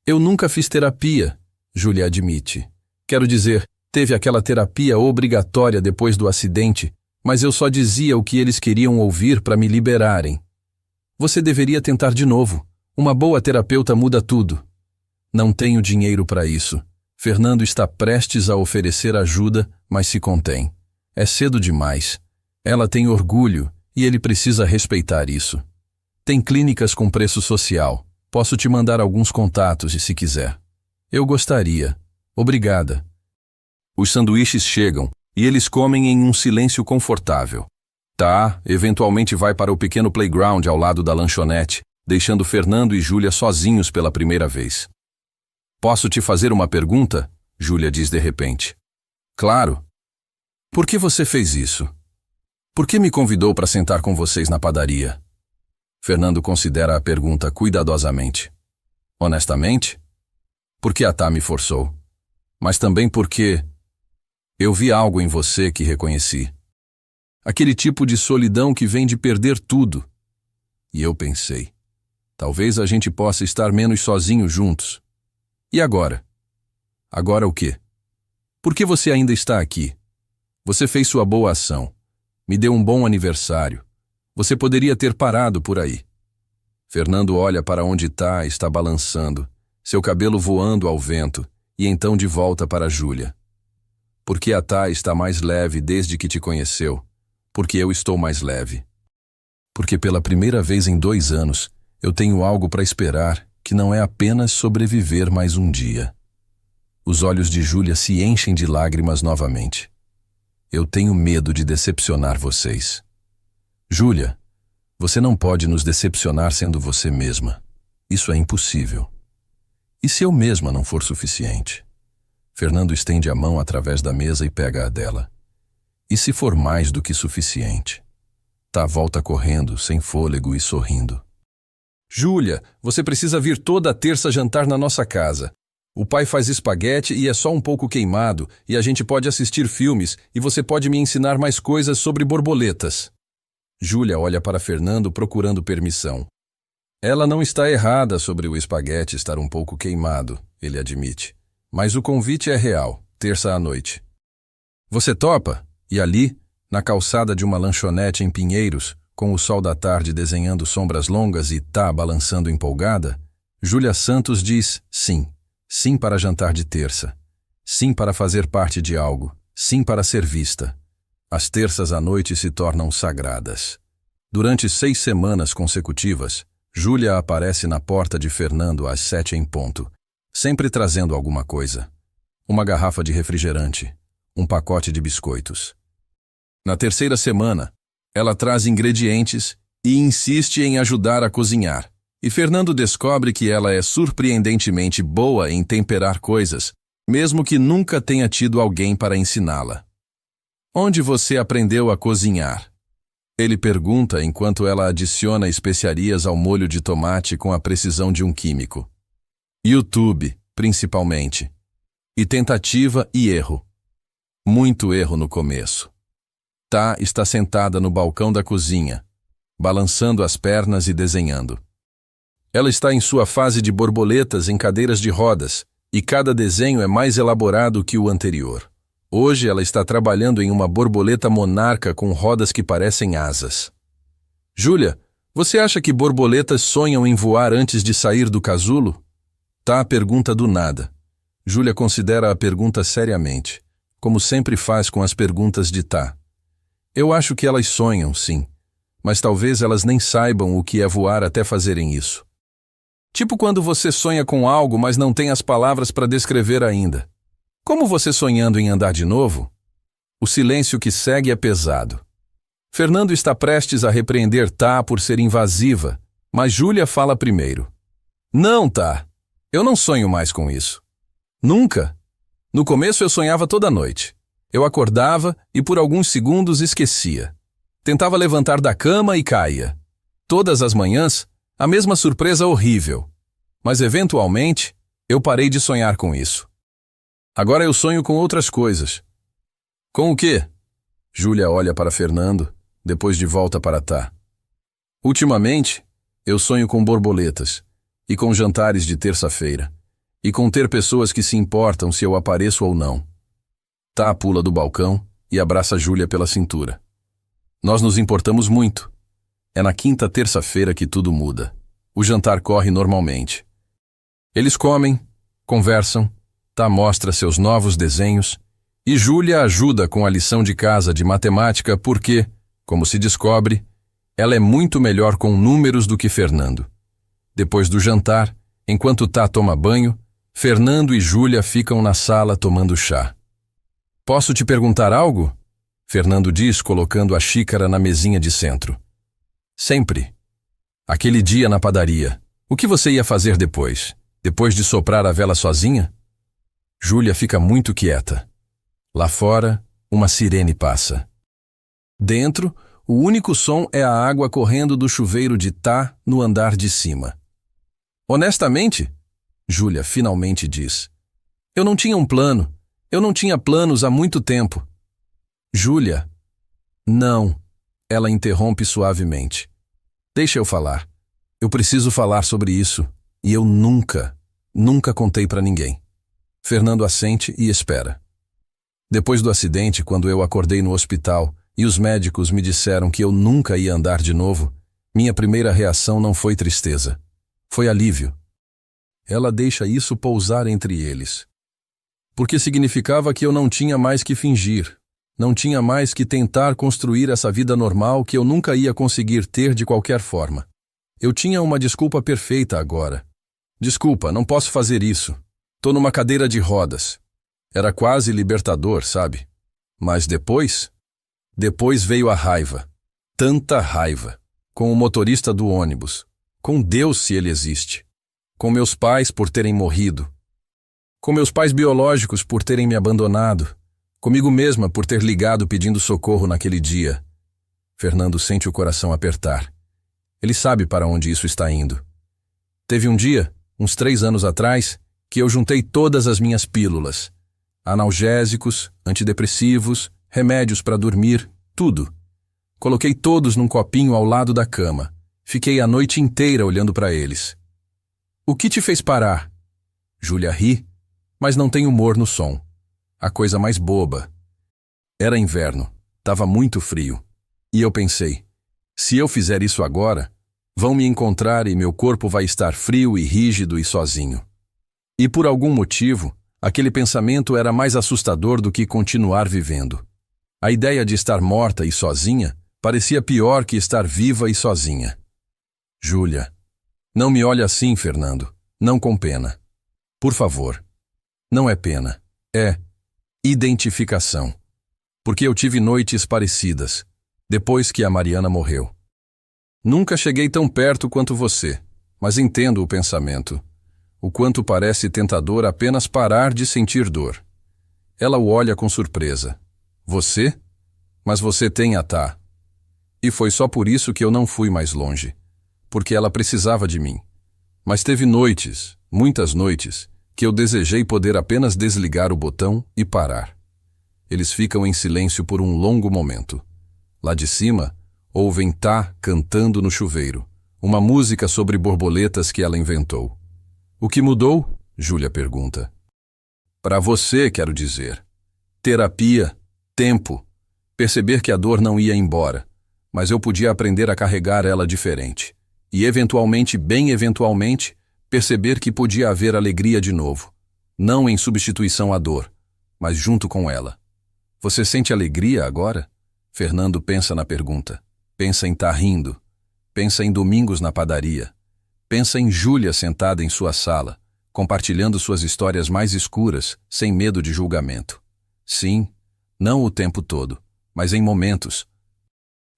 Speaker 1: Eu nunca fiz terapia, Júlia admite. Quero dizer, teve aquela terapia obrigatória depois do acidente, mas eu só dizia o que eles queriam ouvir para me liberarem. Você deveria tentar de novo. Uma boa terapeuta muda tudo. Não tenho dinheiro para isso. Fernando está prestes a oferecer ajuda, mas se contém. É cedo demais. Ela tem orgulho e ele precisa respeitar isso. Tem clínicas com preço social. Posso te mandar alguns contatos se quiser. Eu gostaria. Obrigada. Os sanduíches chegam e eles comem em um silêncio confortável. Tá, eventualmente vai para o pequeno playground ao lado da lanchonete, deixando Fernando e Júlia sozinhos pela primeira vez. Posso te fazer uma pergunta? Júlia diz de repente. Claro. Por que você fez isso? Por que me convidou para sentar com vocês na padaria? Fernando considera a pergunta cuidadosamente. Honestamente? Porque a Tá me forçou. Mas também porque eu vi algo em você que reconheci. Aquele tipo de solidão que vem de perder tudo. E eu pensei, talvez a gente possa estar menos sozinhos juntos. E agora? Agora o quê? Por que você ainda está aqui? Você fez sua boa ação. Me deu um bom aniversário. Você poderia ter parado por aí. Fernando olha para onde está balançando, seu cabelo voando ao vento, e então de volta para Júlia. Porque a Tá está mais leve desde que te conheceu. Porque eu estou mais leve. Porque pela primeira vez em 2 anos, eu tenho algo para esperar que não é apenas sobreviver mais um dia. Os olhos de Júlia se enchem de lágrimas novamente. Eu tenho medo de decepcionar vocês. Júlia, você não pode nos decepcionar sendo você mesma. Isso é impossível. E se eu mesma não for suficiente? Fernando estende a mão através da mesa e pega a dela. E se for mais do que suficiente? Tá volta correndo, sem fôlego e sorrindo. Júlia, você precisa vir toda terça jantar na nossa casa. O pai faz espaguete e é só um pouco queimado, e a gente pode assistir filmes, e você pode me ensinar mais coisas sobre borboletas. Júlia olha para Fernando procurando permissão. Ela não está errada sobre o espaguete estar um pouco queimado, ele admite. Mas o convite é real, terça à noite. Você topa? E ali, na calçada de uma lanchonete em Pinheiros, com o sol da tarde desenhando sombras longas e Tá balançando empolgada, Júlia Santos diz sim. Sim para jantar de terça. Sim para fazer parte de algo. Sim para ser vista. As terças à noite se tornam sagradas. Durante 6 semanas consecutivas, Júlia aparece na porta de Fernando às 7 em ponto, sempre trazendo alguma coisa. Uma garrafa de refrigerante, um pacote de biscoitos. Na 3ª semana, ela traz ingredientes e insiste em ajudar a cozinhar. E Fernando descobre que ela é surpreendentemente boa em temperar coisas, mesmo que nunca tenha tido alguém para ensiná-la. Onde você aprendeu a cozinhar? Ele pergunta enquanto ela adiciona especiarias ao molho de tomate com a precisão de um químico. YouTube, principalmente. E tentativa e erro. Muito erro no começo. Tá está sentada no balcão da cozinha, balançando as pernas e desenhando. Ela está em sua fase de borboletas em cadeiras de rodas, e cada desenho é mais elaborado que o anterior. Hoje ela está trabalhando em uma borboleta monarca com rodas que parecem asas. Júlia, você acha que borboletas sonham em voar antes de sair do casulo? Tá pergunta do nada. Júlia considera a pergunta seriamente, como sempre faz com as perguntas de Tá. Eu acho que elas sonham, sim, mas talvez elas nem saibam o que é voar até fazerem isso. Tipo quando você sonha com algo, mas não tem as palavras para descrever ainda. Como você sonhando em andar de novo? O silêncio que segue é pesado. Fernando está prestes a repreender Tá por ser invasiva, mas Júlia fala primeiro. Não, Tá. Eu não sonho mais com isso. Nunca. No começo eu sonhava toda noite. Eu acordava e por alguns segundos esquecia. Tentava levantar da cama e caía. Todas as manhãs, a mesma surpresa horrível. Mas eventualmente, eu parei de sonhar com isso. Agora eu sonho com outras coisas. Com o quê? Júlia olha para Fernando, depois de volta para Tá. Ultimamente, eu sonho com borboletas, e com jantares de terça-feira, e com ter pessoas que se importam se eu apareço ou não. Tá pula do balcão e abraça Júlia pela cintura. Nós nos importamos muito. É na quinta terça-feira que tudo muda. O jantar corre normalmente. Eles comem, conversam, Tá mostra seus novos desenhos e Júlia ajuda com a lição de casa de matemática porque, como se descobre, ela é muito melhor com números do que Fernando. Depois do jantar, enquanto Tá toma banho, Fernando e Júlia ficam na sala tomando chá. Posso te perguntar algo? Fernando diz, colocando a xícara na mesinha de centro. Sempre. Aquele dia na padaria, o que você ia fazer depois? Depois de soprar a vela sozinha? Júlia fica muito quieta. Lá fora, uma sirene passa. Dentro, o único som é a água correndo do chuveiro de Tá no andar de cima. Honestamente, Júlia finalmente diz. Eu não tinha um plano. Eu não tinha planos há muito tempo. Júlia. Não. Ela interrompe suavemente. Deixa eu falar. Eu preciso falar sobre isso. E eu nunca contei pra ninguém. Fernando assente e espera. Depois do acidente, quando eu acordei no hospital e os médicos me disseram que eu nunca ia andar de novo, minha primeira reação não foi tristeza. Foi alívio. Ela deixa isso pousar entre eles. Porque significava que eu não tinha mais que fingir. Não tinha mais que tentar construir essa vida normal que eu nunca ia conseguir ter de qualquer forma. Eu tinha uma desculpa perfeita agora. Desculpa, não posso fazer isso. Tô numa cadeira de rodas. Era quase libertador, sabe? Mas depois veio a raiva. Tanta raiva. Com o motorista do ônibus. Com Deus, se ele existe. Com meus pais por terem morrido. Com meus pais biológicos por terem me abandonado. Comigo mesma por ter ligado pedindo socorro naquele dia. Fernando sente o coração apertar. Ele sabe para onde isso está indo. Teve um dia, uns 3 anos atrás, que eu juntei todas as minhas pílulas. Analgésicos, antidepressivos, remédios para dormir, tudo. Coloquei todos num copinho ao lado da cama. Fiquei a noite inteira olhando para eles. O que te fez parar? Júlia ri, mas não tem humor no som. A coisa mais boba. Era inverno, estava muito frio. E eu pensei, se eu fizer isso agora, vão me encontrar e meu corpo vai estar frio e rígido e sozinho. E por algum motivo, aquele pensamento era mais assustador do que continuar vivendo. A ideia de estar morta e sozinha parecia pior que estar viva e sozinha. Júlia. Não me olhe assim, Fernando. Não com pena. Por favor. Não é pena. É identificação. Porque eu tive noites parecidas, depois que a Mariana morreu. Nunca cheguei tão perto quanto você, mas entendo o pensamento. O quanto parece tentador apenas parar de sentir dor. Ela o olha com surpresa. Você? Mas você tem a Tá. E foi só por isso que eu não fui mais longe. Porque ela precisava de mim. Mas teve noites, muitas noites, que eu desejei poder apenas desligar o botão e parar. Eles ficam em silêncio por um longo momento. Lá de cima, ouvem Tá cantando no chuveiro, uma música sobre borboletas que ela inventou. O que mudou? Júlia pergunta. Para você, quero dizer. Terapia, tempo, perceber que a dor não ia embora, mas eu podia aprender a carregar ela diferente. E eventualmente, bem eventualmente, perceber que podia haver alegria de novo. Não em substituição à dor, mas junto com ela. Você sente alegria agora? Fernando pensa na pergunta. Pensa em Tá rindo. Pensa em domingos na padaria. Pensa em Júlia sentada em sua sala, compartilhando suas histórias mais escuras, sem medo de julgamento. Sim, Não o tempo todo, mas em momentos.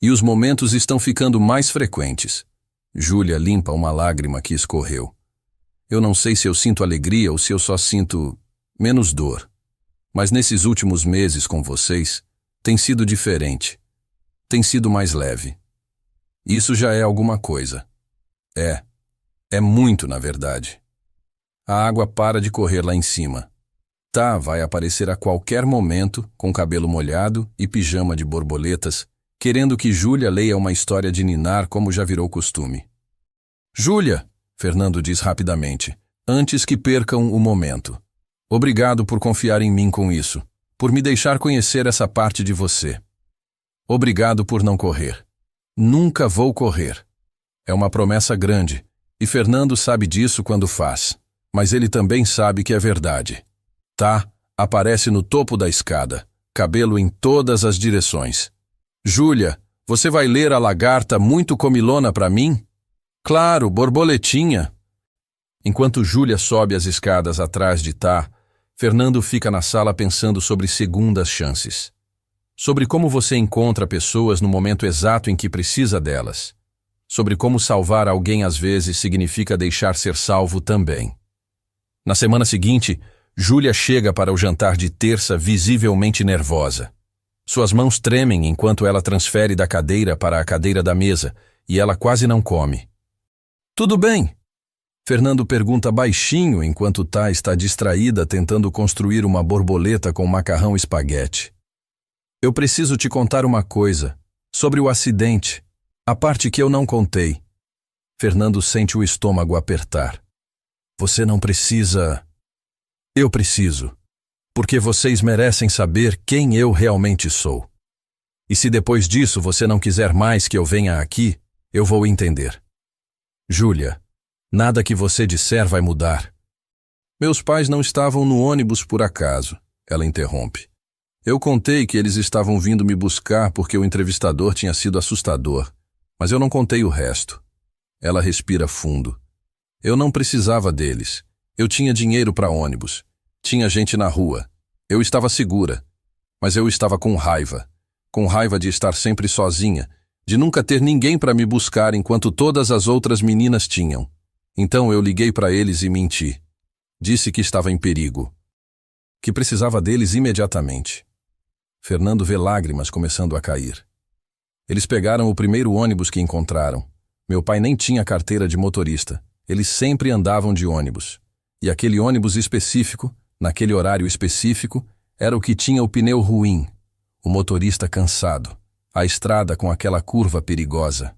Speaker 1: E os momentos estão ficando mais frequentes. Júlia limpa uma lágrima que escorreu. Eu não sei se eu sinto alegria ou se eu só sinto menos dor. Mas nesses últimos meses com vocês, tem sido diferente. Tem sido mais leve. Isso já é alguma coisa. É muito, na verdade. A água para de correr lá em cima. Tá vai aparecer a qualquer momento, com cabelo molhado e pijama de borboletas, querendo que Júlia leia uma história de ninar como já virou costume. Júlia, Fernando diz rapidamente, antes que percam o momento. Obrigado por confiar em mim com isso, por me deixar conhecer essa parte de você. Obrigado por não correr. Nunca vou correr. É uma promessa grande, e Fernando sabe disso quando faz, mas ele também sabe que é verdade. Tá aparece no topo da escada, cabelo em todas as direções. Júlia, você vai ler A Lagarta Muito Comilona para mim? Claro, borboletinha. Enquanto Júlia sobe as escadas atrás de Tá, Fernando fica na sala pensando sobre segundas chances. Sobre como você encontra pessoas no momento exato em que precisa delas. Sobre como salvar alguém às vezes significa deixar ser salvo também. Na semana seguinte, Júlia chega para o jantar de terça visivelmente nervosa. Suas mãos tremem enquanto ela transfere da cadeira para a cadeira da mesa, e ela quase não come. Tudo bem? Fernando pergunta baixinho enquanto Tá está distraída tentando construir uma borboleta com macarrão espaguete. Eu preciso te contar uma coisa, sobre o acidente, a parte que eu não contei. Fernando sente o estômago apertar. Você não precisa... Eu preciso, porque vocês merecem saber quem eu realmente sou. E se depois disso você não quiser mais que eu venha aqui, eu vou entender. Júlia, nada que você disser vai mudar. Meus pais não estavam no ônibus por acaso, ela interrompe. Eu contei que eles estavam vindo me buscar porque o entrevistador tinha sido assustador, mas eu não contei o resto. Ela respira fundo. Eu não precisava deles. Eu tinha dinheiro para ônibus. Tinha gente na rua. Eu estava segura. Mas eu estava com raiva. Com raiva de estar sempre sozinha, de nunca ter ninguém para me buscar enquanto todas as outras meninas tinham. Então eu liguei para eles e menti. Disse que estava em perigo. Que precisava deles imediatamente. Fernando vê lágrimas começando a cair. Eles pegaram o primeiro ônibus que encontraram. Meu pai nem tinha carteira de motorista. Eles sempre andavam de ônibus. E aquele ônibus específico, naquele horário específico, era o que tinha o pneu ruim, o motorista cansado, a estrada com aquela curva perigosa.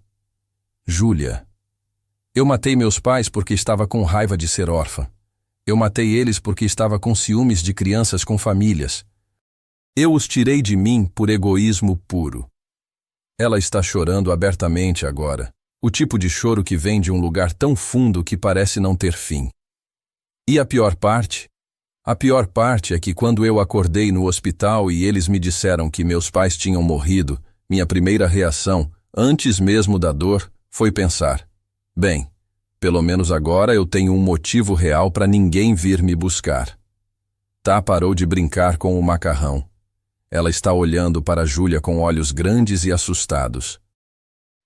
Speaker 1: Júlia. Eu matei meus pais porque estava com raiva de ser órfã. Eu matei eles porque estava com ciúmes de crianças com famílias. Eu os tirei de mim por egoísmo puro. Ela está chorando abertamente agora, o tipo de choro que vem de um lugar tão fundo que parece não ter fim. E a pior parte? A pior parte é que quando eu acordei no hospital e eles me disseram que meus pais tinham morrido, minha primeira reação, antes mesmo da dor, foi pensar: bem, pelo menos agora eu tenho um motivo real para ninguém vir me buscar. Tá parou de brincar com o macarrão. Ela está olhando para Júlia com olhos grandes e assustados.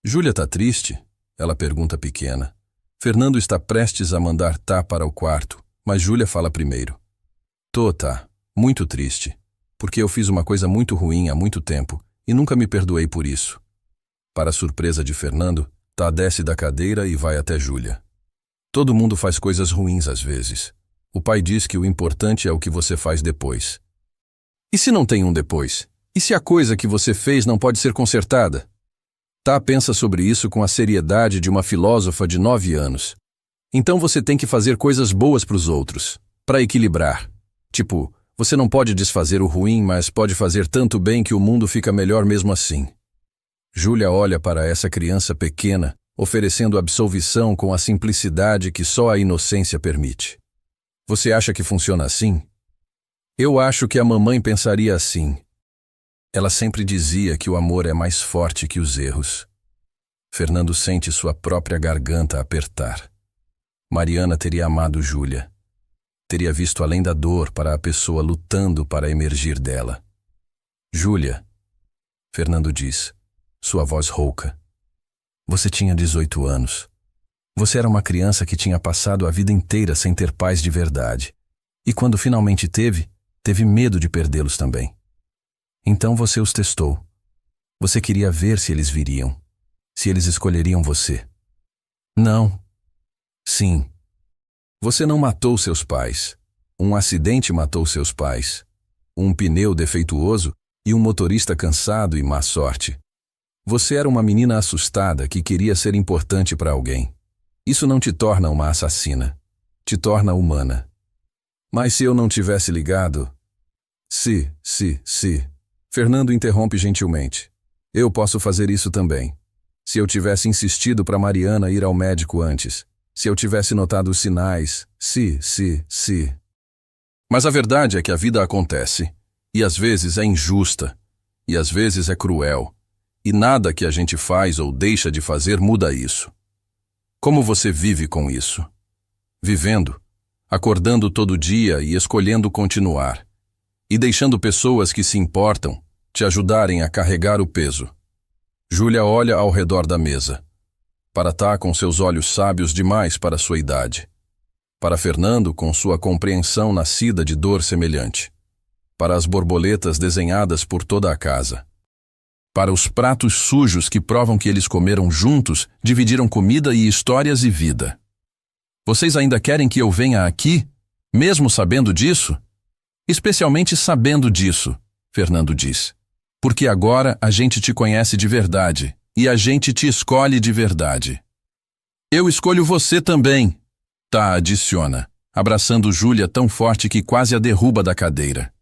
Speaker 1: Júlia tá triste? Ela pergunta pequena. Fernando está prestes a mandar Tá para o quarto, mas Júlia fala primeiro. Tô, Tá, muito triste, porque eu fiz uma coisa muito ruim há muito tempo e nunca me perdoei por isso. Para a surpresa de Fernando, Tá desce da cadeira e vai até Júlia. Todo mundo faz coisas ruins às vezes. O pai diz que o importante é o que você faz depois. E se não tem um depois? E se a coisa que você fez não pode ser consertada? Tá pensa sobre isso com a seriedade de uma filósofa de 9 anos. Então você tem que fazer coisas boas para os outros, para equilibrar. Tipo, você não pode desfazer o ruim, mas pode fazer tanto bem que o mundo fica melhor mesmo assim. Júlia olha para essa criança pequena, oferecendo absolvição com a simplicidade que só a inocência permite. Você acha que funciona assim? Eu acho que a mamãe pensaria assim. Ela sempre dizia que o amor é mais forte que os erros. Fernando sente sua própria garganta apertar. Mariana teria amado Júlia. Teria visto além da dor para a pessoa lutando para emergir dela. Júlia, Fernando diz, sua voz rouca. Você tinha 18 anos. Você era uma criança que tinha passado a vida inteira sem ter pais de verdade. E quando finalmente teve medo de perdê-los também. Então você os testou. Você queria ver se eles viriam, se eles escolheriam você. Não. Sim. Você não matou seus pais. Um acidente matou seus pais. Um pneu defeituoso e um motorista cansado e má sorte. Você era uma menina assustada que queria ser importante para alguém. Isso não te torna uma assassina. Te torna humana. Mas se eu não tivesse ligado... Se. Fernando interrompe gentilmente. Eu posso fazer isso também. Se eu tivesse insistido para Mariana ir ao médico antes. Se eu tivesse notado os sinais. Se. Mas a verdade é que a vida acontece. E às vezes é injusta. E às vezes é cruel. E nada que a gente faz ou deixa de fazer muda isso. Como você vive com isso? Vivendo, acordando todo dia e escolhendo continuar. E deixando pessoas que se importam te ajudarem a carregar o peso. Júlia olha ao redor da mesa. Para Tá com seus olhos sábios demais para sua idade. Para Fernando com sua compreensão nascida de dor semelhante. Para as borboletas desenhadas por toda a casa. Para os pratos sujos que provam que eles comeram juntos, dividiram comida e histórias e vida. Vocês ainda querem que eu venha aqui, mesmo sabendo disso? Especialmente sabendo disso, Fernando diz. Porque agora a gente te conhece de verdade, e a gente te escolhe de verdade. Eu escolho você também, Tá adiciona, abraçando Júlia tão forte que quase a derruba da cadeira.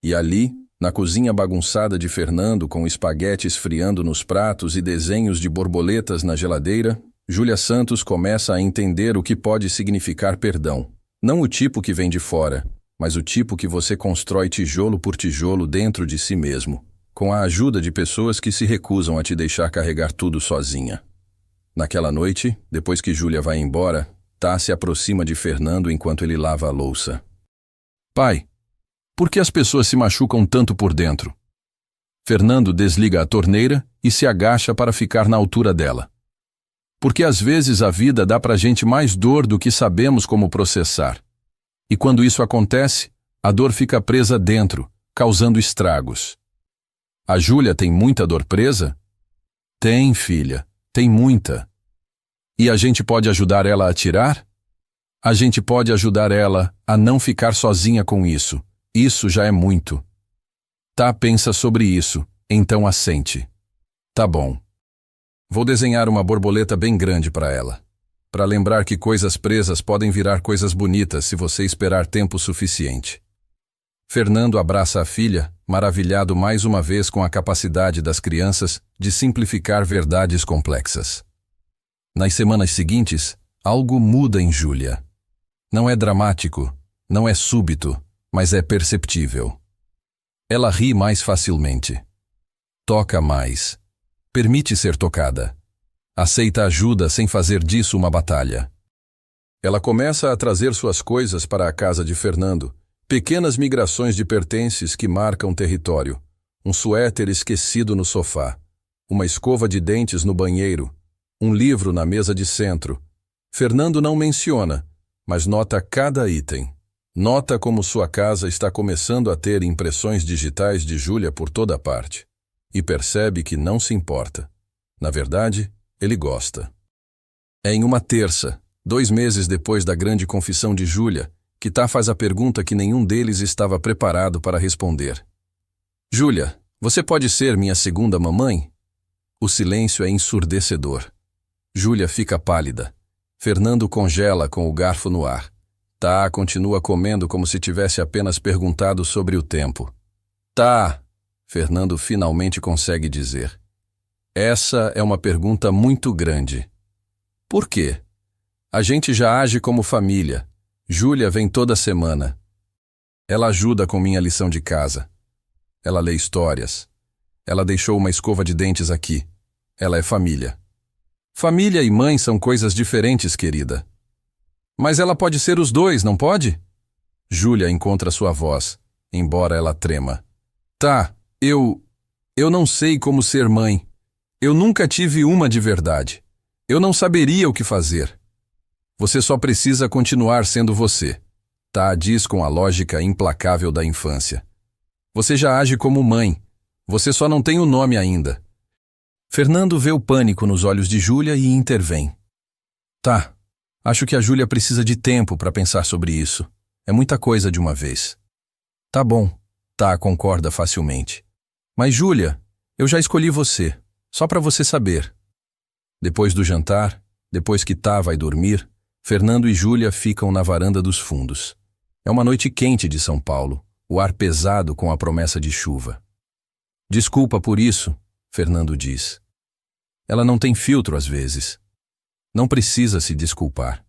Speaker 1: E ali, na cozinha bagunçada de Fernando, com espaguete esfriando nos pratos e desenhos de borboletas na geladeira, Júlia Santos começa a entender o que pode significar perdão. Não o tipo que vem de fora, mas o tipo que você constrói tijolo por tijolo dentro de si mesmo, com a ajuda de pessoas que se recusam a te deixar carregar tudo sozinha. Naquela noite, depois que Júlia vai embora, Tá se aproxima de Fernando enquanto ele lava a louça. Pai, por que as pessoas se machucam tanto por dentro? Fernando desliga a torneira e se agacha para ficar na altura dela. Porque às vezes a vida dá pra gente mais dor do que sabemos como processar. E quando isso acontece, a dor fica presa dentro, causando estragos. A Júlia tem muita dor presa? Tem, filha, tem muita. E a gente pode ajudar ela a tirar? A gente pode ajudar ela a não ficar sozinha com isso. Isso já é muito. Tá pensa sobre isso, então assente. Tá bom. Vou desenhar uma borboleta bem grande para ela. Para lembrar que coisas presas podem virar coisas bonitas se você esperar tempo suficiente. Fernando abraça a filha, maravilhado mais uma vez com a capacidade das crianças de simplificar verdades complexas. Nas semanas seguintes, algo muda em Júlia. Não é dramático, não é súbito, mas é perceptível. Ela ri mais facilmente. Toca mais. Permite ser tocada. Aceita ajuda sem fazer disso uma batalha. Ela começa a trazer suas coisas para a casa de Fernando, pequenas migrações de pertences que marcam território, um suéter esquecido no sofá, uma escova de dentes no banheiro, um livro na mesa de centro. Fernando não menciona, mas nota cada item. Nota como sua casa está começando a ter impressões digitais de Júlia por toda parte. E percebe que não se importa. Na verdade, ele gosta. É em uma terça, 2 meses depois da grande confissão de Júlia, que Tá faz a pergunta que nenhum deles estava preparado para responder. Júlia, você pode ser minha segunda mamãe? O silêncio é ensurdecedor. Júlia fica pálida. Fernando congela com o garfo no ar. Tá continua comendo como se tivesse apenas perguntado sobre o tempo. Tá, Fernando finalmente consegue dizer. Essa é uma pergunta muito grande. Por quê? A gente já age como família. Júlia vem toda semana. Ela ajuda com minha lição de casa. Ela lê histórias. Ela deixou uma escova de dentes aqui. Ela é família. Família e mãe são coisas diferentes, querida. Mas ela pode ser os dois, não pode? Júlia encontra sua voz, embora ela trema. Tá, Eu... eu não sei como ser mãe. Eu nunca tive uma de verdade. Eu não saberia o que fazer. Você só precisa continuar sendo você. Tá, diz com a lógica implacável da infância. Você já age como mãe. Você só não tem o nome ainda. Fernando vê o pânico nos olhos de Júlia e intervém. Tá, acho que a Júlia precisa de tempo para pensar sobre isso. É muita coisa de uma vez. Tá bom, Tá concorda facilmente. Mas Júlia, eu já escolhi você, só para você saber. Depois do jantar, depois que Tá vai dormir, Fernando e Júlia ficam na varanda dos fundos. É uma noite quente de São Paulo, o ar pesado com a promessa de chuva. Desculpa por isso, Fernando diz. Ela não tem filtro às vezes. Não precisa se desculpar.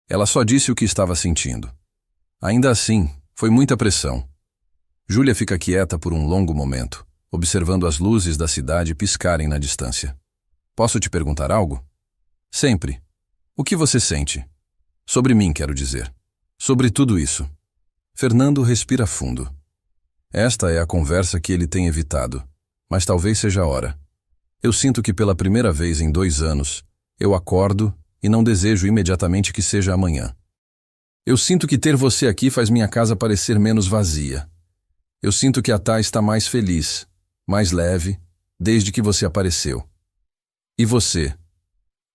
Speaker 1: Ela só disse o que estava sentindo. Ainda assim, foi muita pressão. Júlia fica quieta por um longo momento, observando as luzes da cidade piscarem na distância. Posso te perguntar algo? Sempre. O que você sente? Sobre mim, quero dizer. Sobre tudo isso. Fernando respira fundo. Esta é a conversa que ele tem evitado, mas talvez seja a hora. Eu sinto que pela primeira vez em 2 anos, eu acordo e não desejo imediatamente que seja amanhã. Eu sinto que ter você aqui faz minha casa parecer menos vazia. Eu sinto que a Tá está mais feliz, mais leve, desde que você apareceu. E você?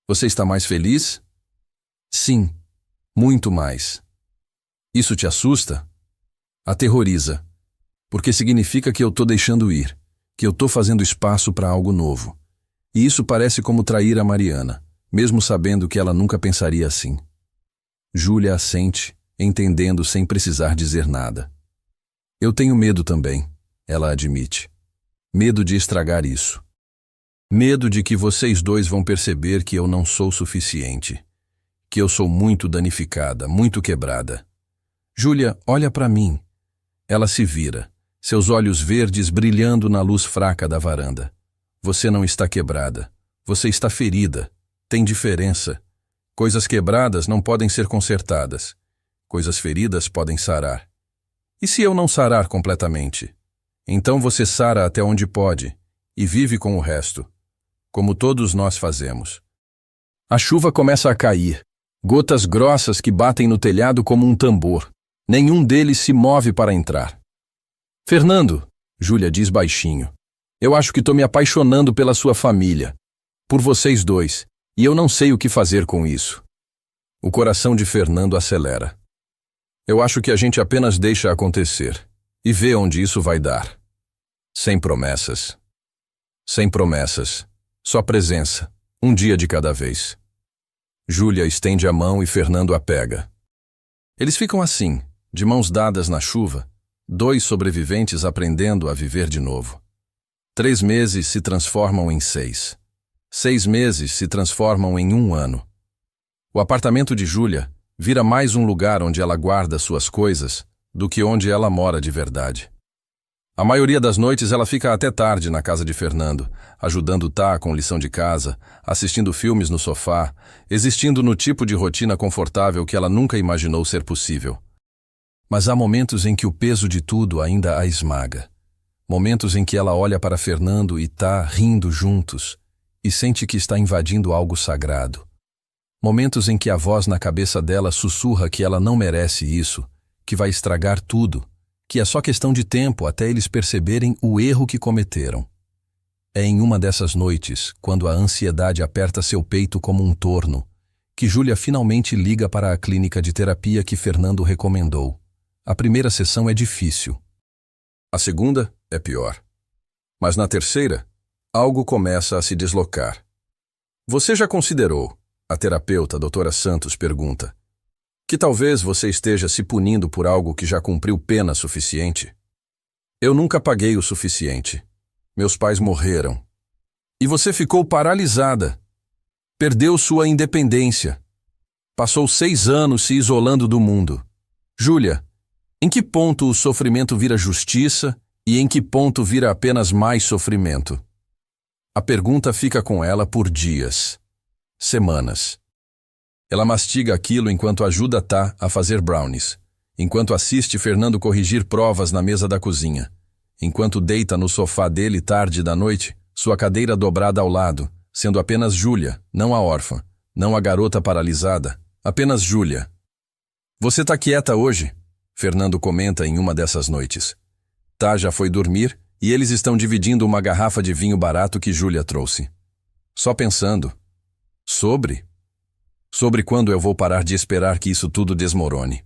Speaker 1: Você está mais feliz? Sim, muito mais. Isso te assusta? Aterroriza. Porque significa que eu tô deixando ir, que eu tô fazendo espaço para algo novo. E isso parece como trair a Mariana, mesmo sabendo que ela nunca pensaria assim. Júlia assente, entendendo sem precisar dizer nada. Eu tenho medo também, ela admite. Medo de estragar isso. Medo de que vocês dois vão perceber que eu não sou suficiente. Que eu sou muito danificada, muito quebrada. Júlia, olha para mim. Ela se vira, seus olhos verdes brilhando na luz fraca da varanda. Você não está quebrada. Você está ferida. Tem diferença. Coisas quebradas não podem ser consertadas. Coisas feridas podem sarar. E se eu não sarar completamente? Então você sara até onde pode e vive com o resto, como todos nós fazemos. A chuva começa a cair, gotas grossas que batem no telhado como um tambor. Nenhum deles se move para entrar. Fernando, Júlia diz baixinho, eu acho que estou me apaixonando pela sua família, por vocês dois, e eu não sei o que fazer com isso. O coração de Fernando acelera. Eu acho que a gente apenas deixa acontecer e vê onde isso vai dar. Sem promessas. Sem promessas. Só presença. Um dia de cada vez. Júlia estende a mão e Fernando a pega. Eles ficam assim, de mãos dadas na chuva, 2 sobreviventes aprendendo a viver de novo. 3 meses se transformam em 6. 6 meses se transformam em 1 ano. O apartamento de Júlia vira mais um lugar onde ela guarda suas coisas do que onde ela mora de verdade. A maioria das noites ela fica até tarde na casa de Fernando, ajudando Tá com lição de casa, assistindo filmes no sofá, existindo no tipo de rotina confortável que ela nunca imaginou ser possível. Mas há momentos em que o peso de tudo ainda a esmaga. Momentos em que ela olha para Fernando e Tá rindo juntos e sente que está invadindo algo sagrado. Momentos em que a voz na cabeça dela sussurra que ela não merece isso, que vai estragar tudo, que é só questão de tempo até eles perceberem o erro que cometeram. É em uma dessas noites, quando a ansiedade aperta seu peito como um torno, que Júlia finalmente liga para a clínica de terapia que Fernando recomendou. A primeira sessão é difícil. A segunda é pior. Mas na terceira, algo começa a se deslocar. Você já considerou, a terapeuta doutora Santos pergunta, que talvez você esteja se punindo por algo que já cumpriu pena suficiente? Eu nunca paguei o suficiente. Meus pais morreram. E você ficou paralisada. Perdeu sua independência. Passou 6 anos se isolando do mundo. Júlia, em que ponto o sofrimento vira justiça e em que ponto vira apenas mais sofrimento? A pergunta fica com ela por dias, semanas. Ela mastiga aquilo enquanto ajuda Tá a fazer brownies, enquanto assiste Fernando corrigir provas na mesa da cozinha, enquanto deita no sofá dele tarde da noite, sua cadeira dobrada ao lado, sendo apenas Júlia, não a órfã, não a garota paralisada, apenas Júlia. Você tá quieta hoje? Fernando comenta em uma dessas noites. Tá já foi dormir e eles estão dividindo uma garrafa de vinho barato que Júlia trouxe. Só pensando. Sobre quando eu vou parar de esperar que isso tudo desmorone.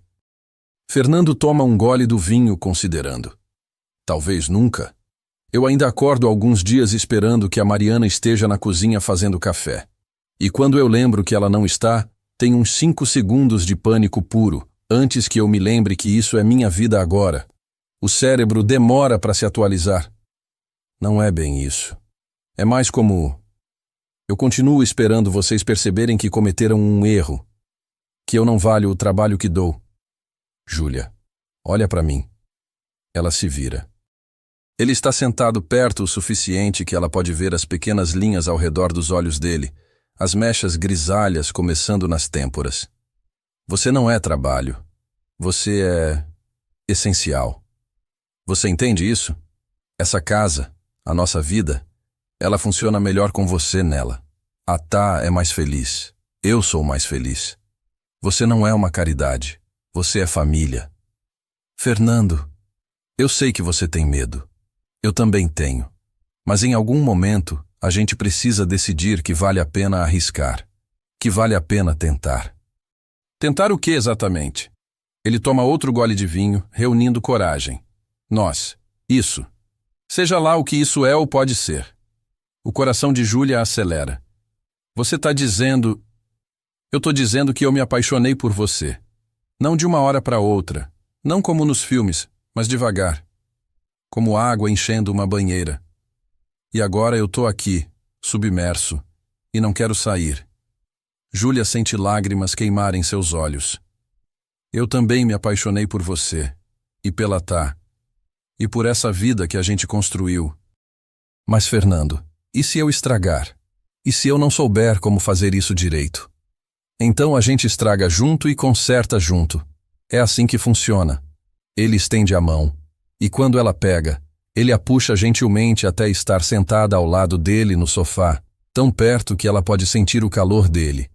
Speaker 1: Fernando toma um gole do vinho considerando. Talvez nunca. Eu ainda acordo alguns dias esperando que a Mariana esteja na cozinha fazendo café. E quando eu lembro que ela não está, tem uns 5 segundos de pânico puro, antes que eu me lembre que isso é minha vida agora. O cérebro demora para se atualizar. Não é bem isso. É mais como... Eu continuo esperando vocês perceberem que cometeram um erro. Que eu não valho o trabalho que dou. Júlia, olha para mim. Ela se vira. Ele está sentado perto o suficiente que ela pode ver as pequenas linhas ao redor dos olhos dele, as mechas grisalhas começando nas têmporas. Você não é trabalho. Você é essencial. Você entende isso? Essa casa, a nossa vida, ela funciona melhor com você nela. A Tá é mais feliz. Eu sou mais feliz. Você não é uma caridade. Você é família. Fernando, eu sei que você tem medo. Eu também tenho. Mas em algum momento, a gente precisa decidir que vale a pena arriscar. Que vale a pena tentar. Tentar o que exatamente? Ele toma outro gole de vinho, reunindo coragem. Nós. Isso. Seja lá o que isso é ou pode ser. O coração de Júlia acelera. Você está dizendo... Eu estou dizendo que eu me apaixonei por você. Não de uma hora para outra. Não como nos filmes, mas devagar. Como água enchendo uma banheira. E agora eu estou aqui, submerso, e não quero sair. Júlia sente lágrimas queimarem seus olhos. Eu também me apaixonei por você, e pela Tá, e por essa vida que a gente construiu. Mas, Fernando, e se eu estragar? E se eu não souber como fazer isso direito? Então a gente estraga junto e conserta junto. É assim que funciona. Ele estende a mão. E quando ela pega, ele a puxa gentilmente até estar sentada ao lado dele no sofá, tão perto que ela pode sentir o calor dele.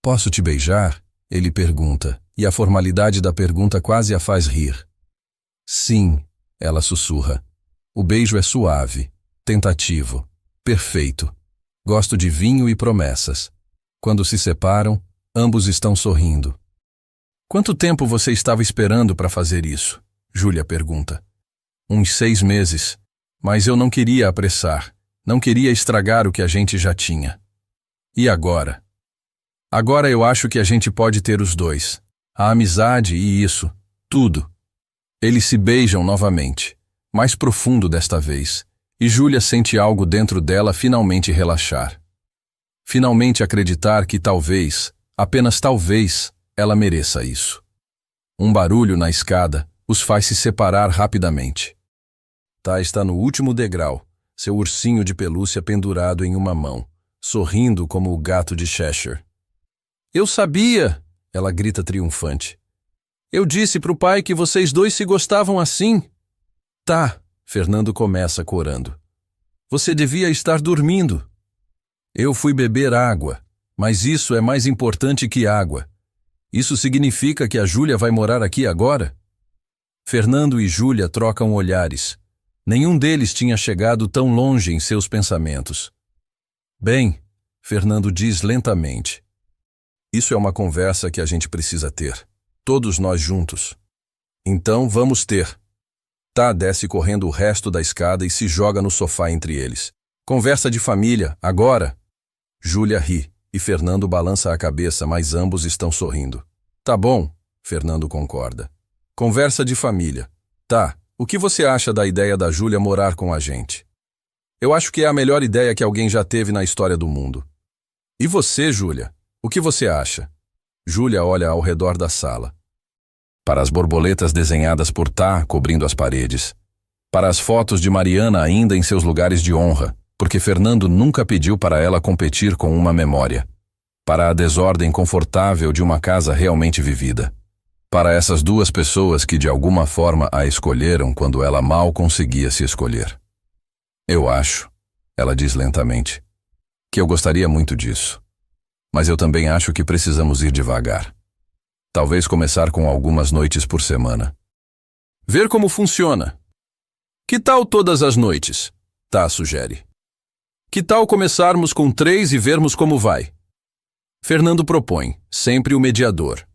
Speaker 1: Posso te beijar? Ele pergunta, e a formalidade da pergunta quase a faz rir. Sim, ela sussurra. O beijo é suave, tentativo, perfeito. Gosto de vinho e promessas. Quando se separam, ambos estão sorrindo. Quanto tempo você estava esperando para fazer isso? Júlia pergunta. Uns 6 meses, mas eu não queria apressar, não queria estragar o que a gente já tinha. E agora? Agora eu acho que a gente pode ter os dois, a amizade e isso, tudo. Eles se beijam novamente, mais profundo desta vez, e Júlia sente algo dentro dela finalmente relaxar. Finalmente acreditar que talvez, apenas talvez, ela mereça isso. Um barulho na escada os faz se separar rapidamente. Tá está no último degrau, seu ursinho de pelúcia pendurado em uma mão, sorrindo como o gato de Cheshire. Eu sabia! Ela grita triunfante. Eu disse pro pai que vocês dois se gostavam assim. Tá, Fernando começa corando. Você devia estar dormindo. Eu fui beber água, mas isso é mais importante que água. Isso significa que a Júlia vai morar aqui agora? Fernando e Júlia trocam olhares. Nenhum deles tinha chegado tão longe em seus pensamentos. Bem, Fernando diz lentamente. Isso é uma conversa que a gente precisa ter. Todos nós juntos. Então vamos ter. Tá desce correndo o resto da escada e se joga no sofá entre eles. Conversa de família, agora? Júlia ri, e Fernando balança a cabeça, mas ambos estão sorrindo. Tá bom, Fernando concorda. Conversa de família. Tá, o que você acha da ideia da Júlia morar com a gente? Eu acho que é a melhor ideia que alguém já teve na história do mundo. E você, Júlia? O que você acha? Júlia olha ao redor da sala. Para as borboletas desenhadas por Tá cobrindo as paredes. Para as fotos de Mariana ainda em seus lugares de honra, porque Fernando nunca pediu para ela competir com uma memória. Para a desordem confortável de uma casa realmente vivida. Para essas duas pessoas que de alguma forma a escolheram quando ela mal conseguia se escolher. Eu acho, ela diz lentamente, que eu gostaria muito disso. Mas eu também acho que precisamos ir devagar. Talvez começar com algumas noites por semana. Ver como funciona. Que tal todas as noites? Tá, sugere. Que tal começarmos com 3 e vermos como vai? Fernando propõe, sempre o mediador.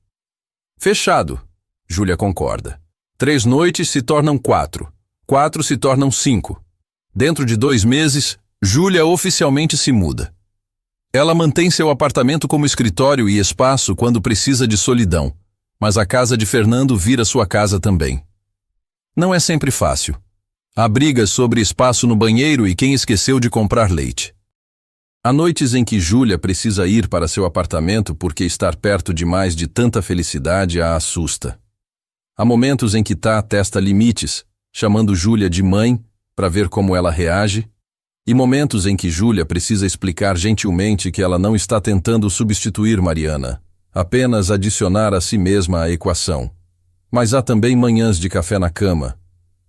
Speaker 1: Fechado. Júlia concorda. 3 noites se tornam 4. 4 se tornam 5. Dentro de 2 meses, Júlia oficialmente se muda. Ela mantém seu apartamento como escritório e espaço quando precisa de solidão, mas a casa de Fernando vira sua casa também. Não é sempre fácil. Há brigas sobre espaço no banheiro e quem esqueceu de comprar leite. Há noites em que Júlia precisa ir para seu apartamento porque estar perto demais de tanta felicidade a assusta. Há momentos em que Tá testa limites, chamando Júlia de mãe para ver como ela reage, e momentos em que Júlia precisa explicar gentilmente que ela não está tentando substituir Mariana, apenas adicionar a si mesma à equação. Mas há também manhãs de café na cama.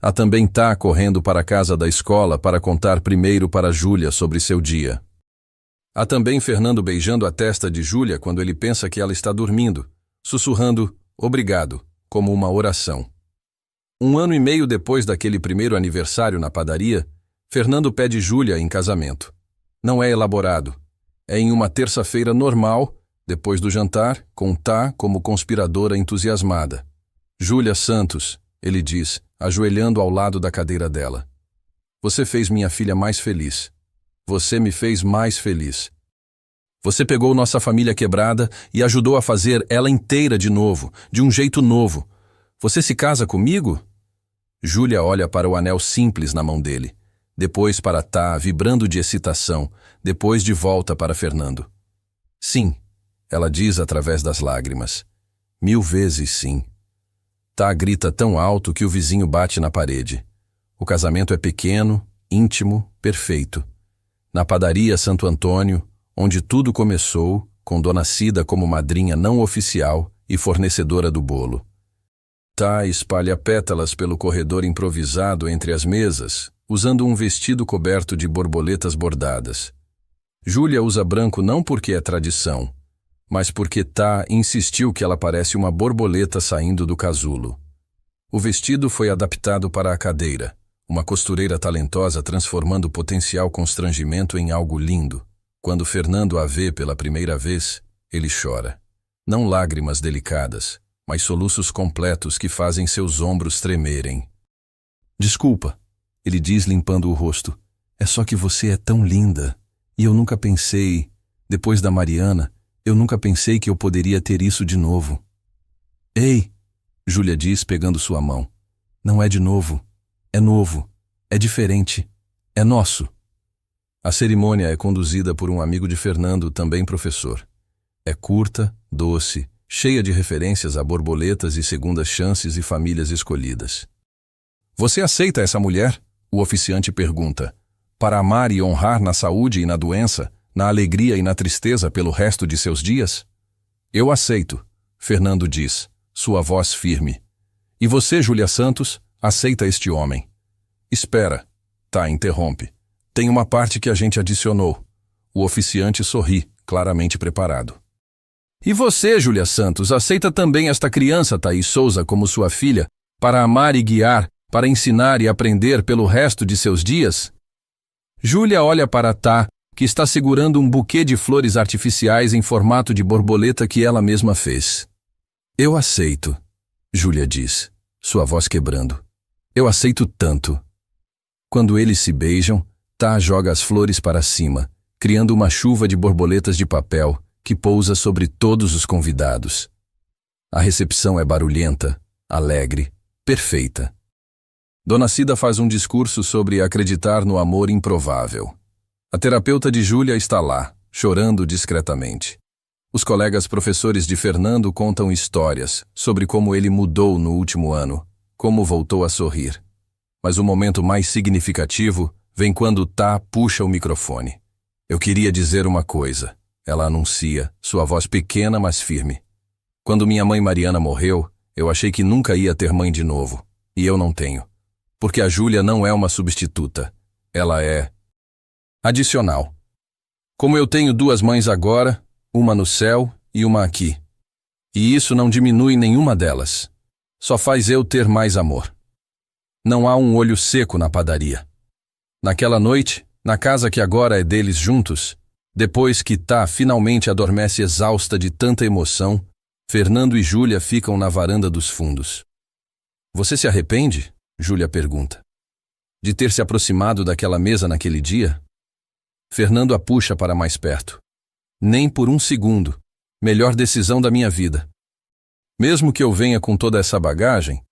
Speaker 1: Há também Tá correndo para a casa da escola para contar primeiro para Júlia sobre seu dia. Há também Fernando beijando a testa de Júlia quando ele pensa que ela está dormindo, sussurrando "obrigado", como uma oração. 1 ano e meio depois daquele primeiro aniversário na padaria, Fernando pede Júlia em casamento. Não é elaborado. É em uma terça-feira normal, depois do jantar, com Tá como conspiradora entusiasmada. Júlia Santos, ele diz, ajoelhando ao lado da cadeira dela. Você fez minha filha mais feliz. Você me fez mais feliz. Você pegou nossa família quebrada e ajudou a fazer ela inteira de novo, de um jeito novo. Você se casa comigo? Júlia olha para o anel simples na mão dele. Depois para Tá, vibrando de excitação, depois de volta para Fernando. Sim, ela diz através das lágrimas. 1000 vezes sim. Tá grita tão alto que o vizinho bate na parede. O casamento é pequeno, íntimo, perfeito. Na padaria Santo Antônio, onde tudo começou, com Dona Cida como madrinha não oficial e fornecedora do bolo. Tá espalha pétalas pelo corredor improvisado entre as mesas, usando um vestido coberto de borboletas bordadas. Júlia usa branco não porque é tradição, mas porque Tá insistiu que ela parece uma borboleta saindo do casulo. O vestido foi adaptado para a cadeira, uma costureira talentosa transformando potencial constrangimento em algo lindo. Quando Fernando a vê pela primeira vez, ele chora. Não lágrimas delicadas, mas soluços completos que fazem seus ombros tremerem. Desculpa, ele diz limpando o rosto. É só que você é tão linda. E eu nunca pensei, depois da Mariana, eu nunca pensei que eu poderia ter isso de novo. Ei, Júlia diz pegando sua mão. Não é de novo. É novo. É diferente. É nosso. A cerimônia é conduzida por um amigo de Fernando, também professor. É curta, doce, cheia de referências a borboletas e segundas chances e famílias escolhidas. Você aceita essa mulher? O oficiante pergunta. Para amar e honrar na saúde e na doença, na alegria e na tristeza pelo resto de seus dias? Eu aceito, Fernando diz, sua voz firme. E você, Júlia Santos, aceita este homem? Espera, Tá interrompe. Tem uma parte que a gente adicionou. O oficiante sorri, claramente preparado. E você, Júlia Santos, aceita também esta criança, Thaís Souza, como sua filha, para amar e guiar, para ensinar e aprender pelo resto de seus dias? Júlia olha para Tá, que está segurando um buquê de flores artificiais em formato de borboleta que ela mesma fez. Eu aceito, Júlia diz, sua voz quebrando. Eu aceito tanto. Quando eles se beijam, Tá joga as flores para cima, criando uma chuva de borboletas de papel que pousa sobre todos os convidados. A recepção é barulhenta, alegre, perfeita. Dona Cida faz um discurso sobre acreditar no amor improvável. A terapeuta de Júlia está lá, chorando discretamente. Os colegas professores de Fernando contam histórias sobre como ele mudou no último ano, como voltou a sorrir. Mas o momento mais significativo vem quando Tá puxa o microfone. Eu queria dizer uma coisa, ela anuncia, sua voz pequena mas firme. Quando minha mãe Mariana morreu, Eu achei que nunca ia ter mãe de novo. E eu não tenho. Porque a Júlia não é uma substituta. Ela é adicional. Como eu tenho duas mães agora, uma no céu e uma aqui. E isso não diminui nenhuma delas. Só faz eu ter mais amor. Não há um olho seco na padaria. Naquela noite, na casa que agora é deles juntos, depois que Tá finalmente adormece exausta de tanta emoção, Fernando e Júlia ficam na varanda dos fundos. Você se arrepende? Júlia pergunta. De ter se aproximado daquela mesa naquele dia? Fernando a puxa para mais perto. Nem por um segundo. Melhor decisão da minha vida. Mesmo que eu venha com toda essa bagagem,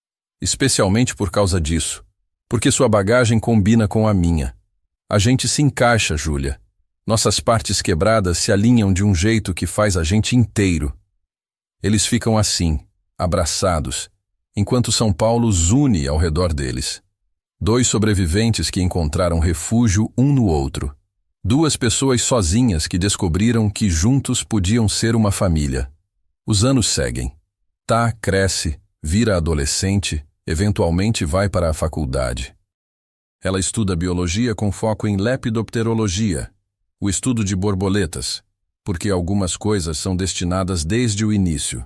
Speaker 1: especialmente por causa disso, porque sua bagagem combina com a minha. A gente se encaixa, Júlia. Nossas partes quebradas se alinham de um jeito que faz a gente inteiro. Eles ficam assim, abraçados, enquanto São Paulo zune ao redor deles. Dois sobreviventes que encontraram refúgio um no outro. Duas pessoas sozinhas que descobriram que juntos podiam ser uma família. Os anos seguem. Tá cresce, vira adolescente, eventualmente vai para a faculdade. Ela estuda biologia com foco em lepidopterologia, o estudo de borboletas, porque algumas coisas são destinadas desde o início.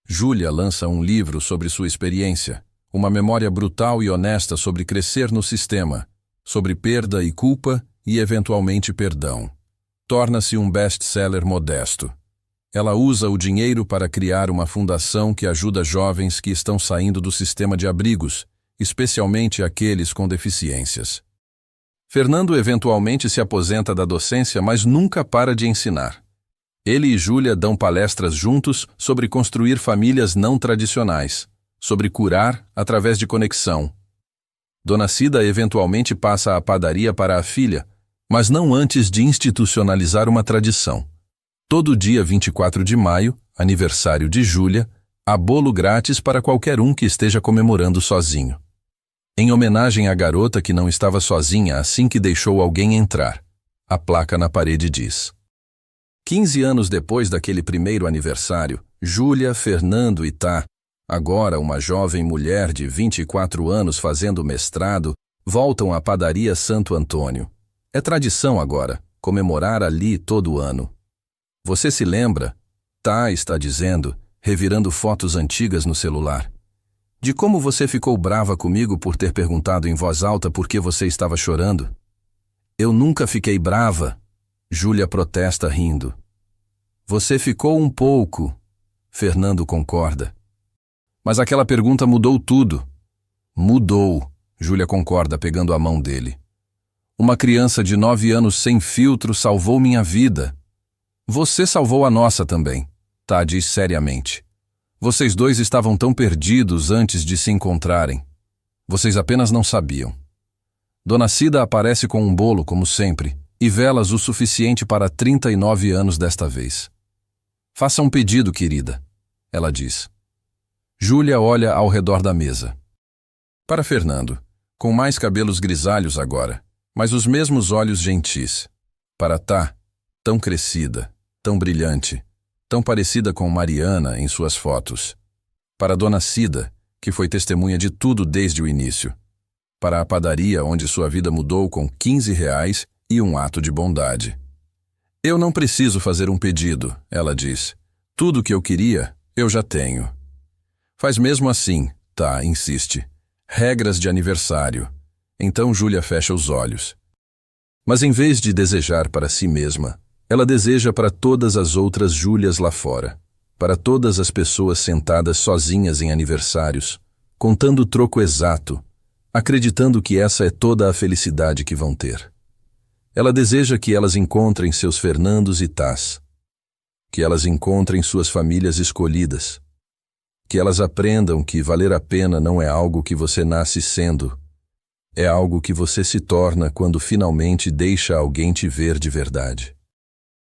Speaker 1: Júlia lança um livro sobre sua experiência, uma memória brutal e honesta sobre crescer no sistema, sobre perda e culpa e, eventualmente, perdão. Torna-se um best-seller modesto. Ela usa o dinheiro para criar uma fundação que ajuda jovens que estão saindo do sistema de abrigos, especialmente aqueles com deficiências. Fernando eventualmente se aposenta da docência, mas nunca para de ensinar. Ele e Júlia dão palestras juntos sobre construir famílias não tradicionais, sobre curar através de conexão. Dona Cida eventualmente passa a padaria para a filha, mas não antes de institucionalizar uma tradição. Todo dia 24 de maio, aniversário de Júlia, há bolo grátis para qualquer um que esteja comemorando sozinho. Em homenagem à garota que não estava sozinha assim que deixou alguém entrar. A placa na parede diz: 15 anos depois daquele primeiro aniversário, Júlia, Fernando e Tá, agora uma jovem mulher de 24 anos fazendo mestrado, voltam à padaria Santo Antônio. É tradição agora, comemorar ali todo ano. Você se lembra? Tá está dizendo, revirando fotos antigas no celular. De como você ficou brava comigo por ter perguntado em voz alta por que você estava chorando? Eu nunca fiquei brava, Júlia protesta rindo. Você ficou um pouco, Fernando concorda. Mas aquela pergunta mudou tudo. Mudou, Júlia concorda pegando a mão dele. Uma criança de 9 anos sem filtro salvou minha vida. Você salvou a nossa também, Tá diz seriamente. Vocês dois estavam tão perdidos antes de se encontrarem. Vocês apenas não sabiam. Dona Cida aparece com um bolo, como sempre, e velas o suficiente para 39 anos desta vez. Faça um pedido, querida, ela diz. Júlia olha ao redor da mesa. Para Fernando, com mais cabelos grisalhos agora, mas os mesmos olhos gentis. Para Tá, tão crescida, tão brilhante, tão parecida com Mariana em suas fotos. Para Dona Cida, que foi testemunha de tudo desde o início. Para a padaria onde sua vida mudou com R$ 15 e um ato de bondade. Eu não preciso fazer um pedido, ela diz. Tudo o que eu queria, eu já tenho. Faz mesmo assim, Tá insiste. Regras de aniversário. Então Júlia fecha os olhos. Mas em vez de desejar para si mesma, ela deseja para todas as outras Júlias lá fora, para todas as pessoas sentadas sozinhas em aniversários, contando o troco exato, acreditando que essa é toda a felicidade que vão ter. Ela deseja que elas encontrem seus Fernandos e Tás, que elas encontrem suas famílias escolhidas, que elas aprendam que valer a pena não é algo que você nasce sendo, é algo que você se torna quando finalmente deixa alguém te ver de verdade.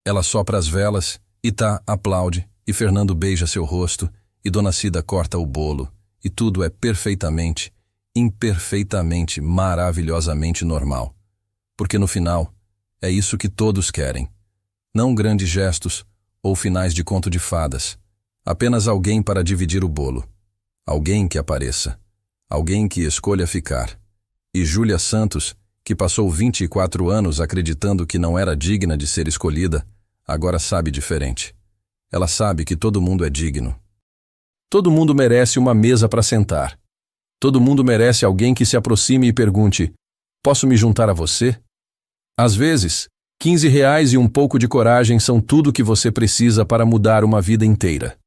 Speaker 1: Ela sopra as velas, e Tá aplaude, e Fernando beija seu rosto, e Dona Cida corta o bolo, e tudo é perfeitamente, imperfeitamente, maravilhosamente normal. Porque no final, é isso que todos querem. Não grandes gestos ou finais de conto de fadas, apenas alguém para dividir o bolo, Alguém que apareça. Alguém que escolha ficar. E Júlia Santos, que passou 24 anos acreditando que não era digna de ser escolhida, agora sabe diferente. Ela sabe que todo mundo é digno. Todo mundo merece uma mesa para sentar. Todo mundo merece alguém que se aproxime e pergunte: posso me juntar a você? Às vezes, R$ 15 e um pouco de coragem são tudo que você precisa para mudar uma vida inteira.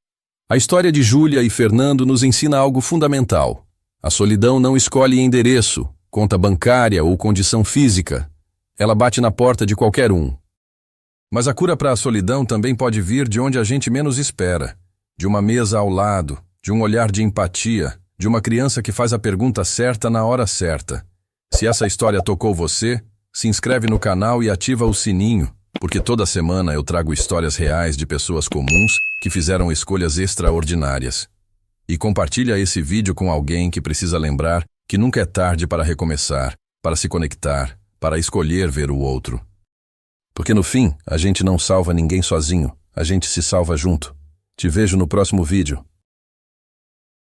Speaker 1: A história de Júlia e Fernando nos ensina algo fundamental. A solidão não escolhe endereço, conta bancária ou condição física. Ela bate na porta de qualquer um. Mas a cura para a solidão também pode vir de onde a gente menos espera. De uma mesa ao lado, de um olhar de empatia, de uma criança que faz a pergunta certa na hora certa. Se essa história tocou você, se inscreve no canal e ativa o sininho, porque toda semana eu trago histórias reais de pessoas comuns que fizeram escolhas extraordinárias. E compartilha esse vídeo com alguém que precisa lembrar que nunca é tarde para recomeçar, para se conectar, para escolher ver o outro. Porque no fim, a gente não salva ninguém sozinho, a gente se salva junto. Te vejo no próximo vídeo.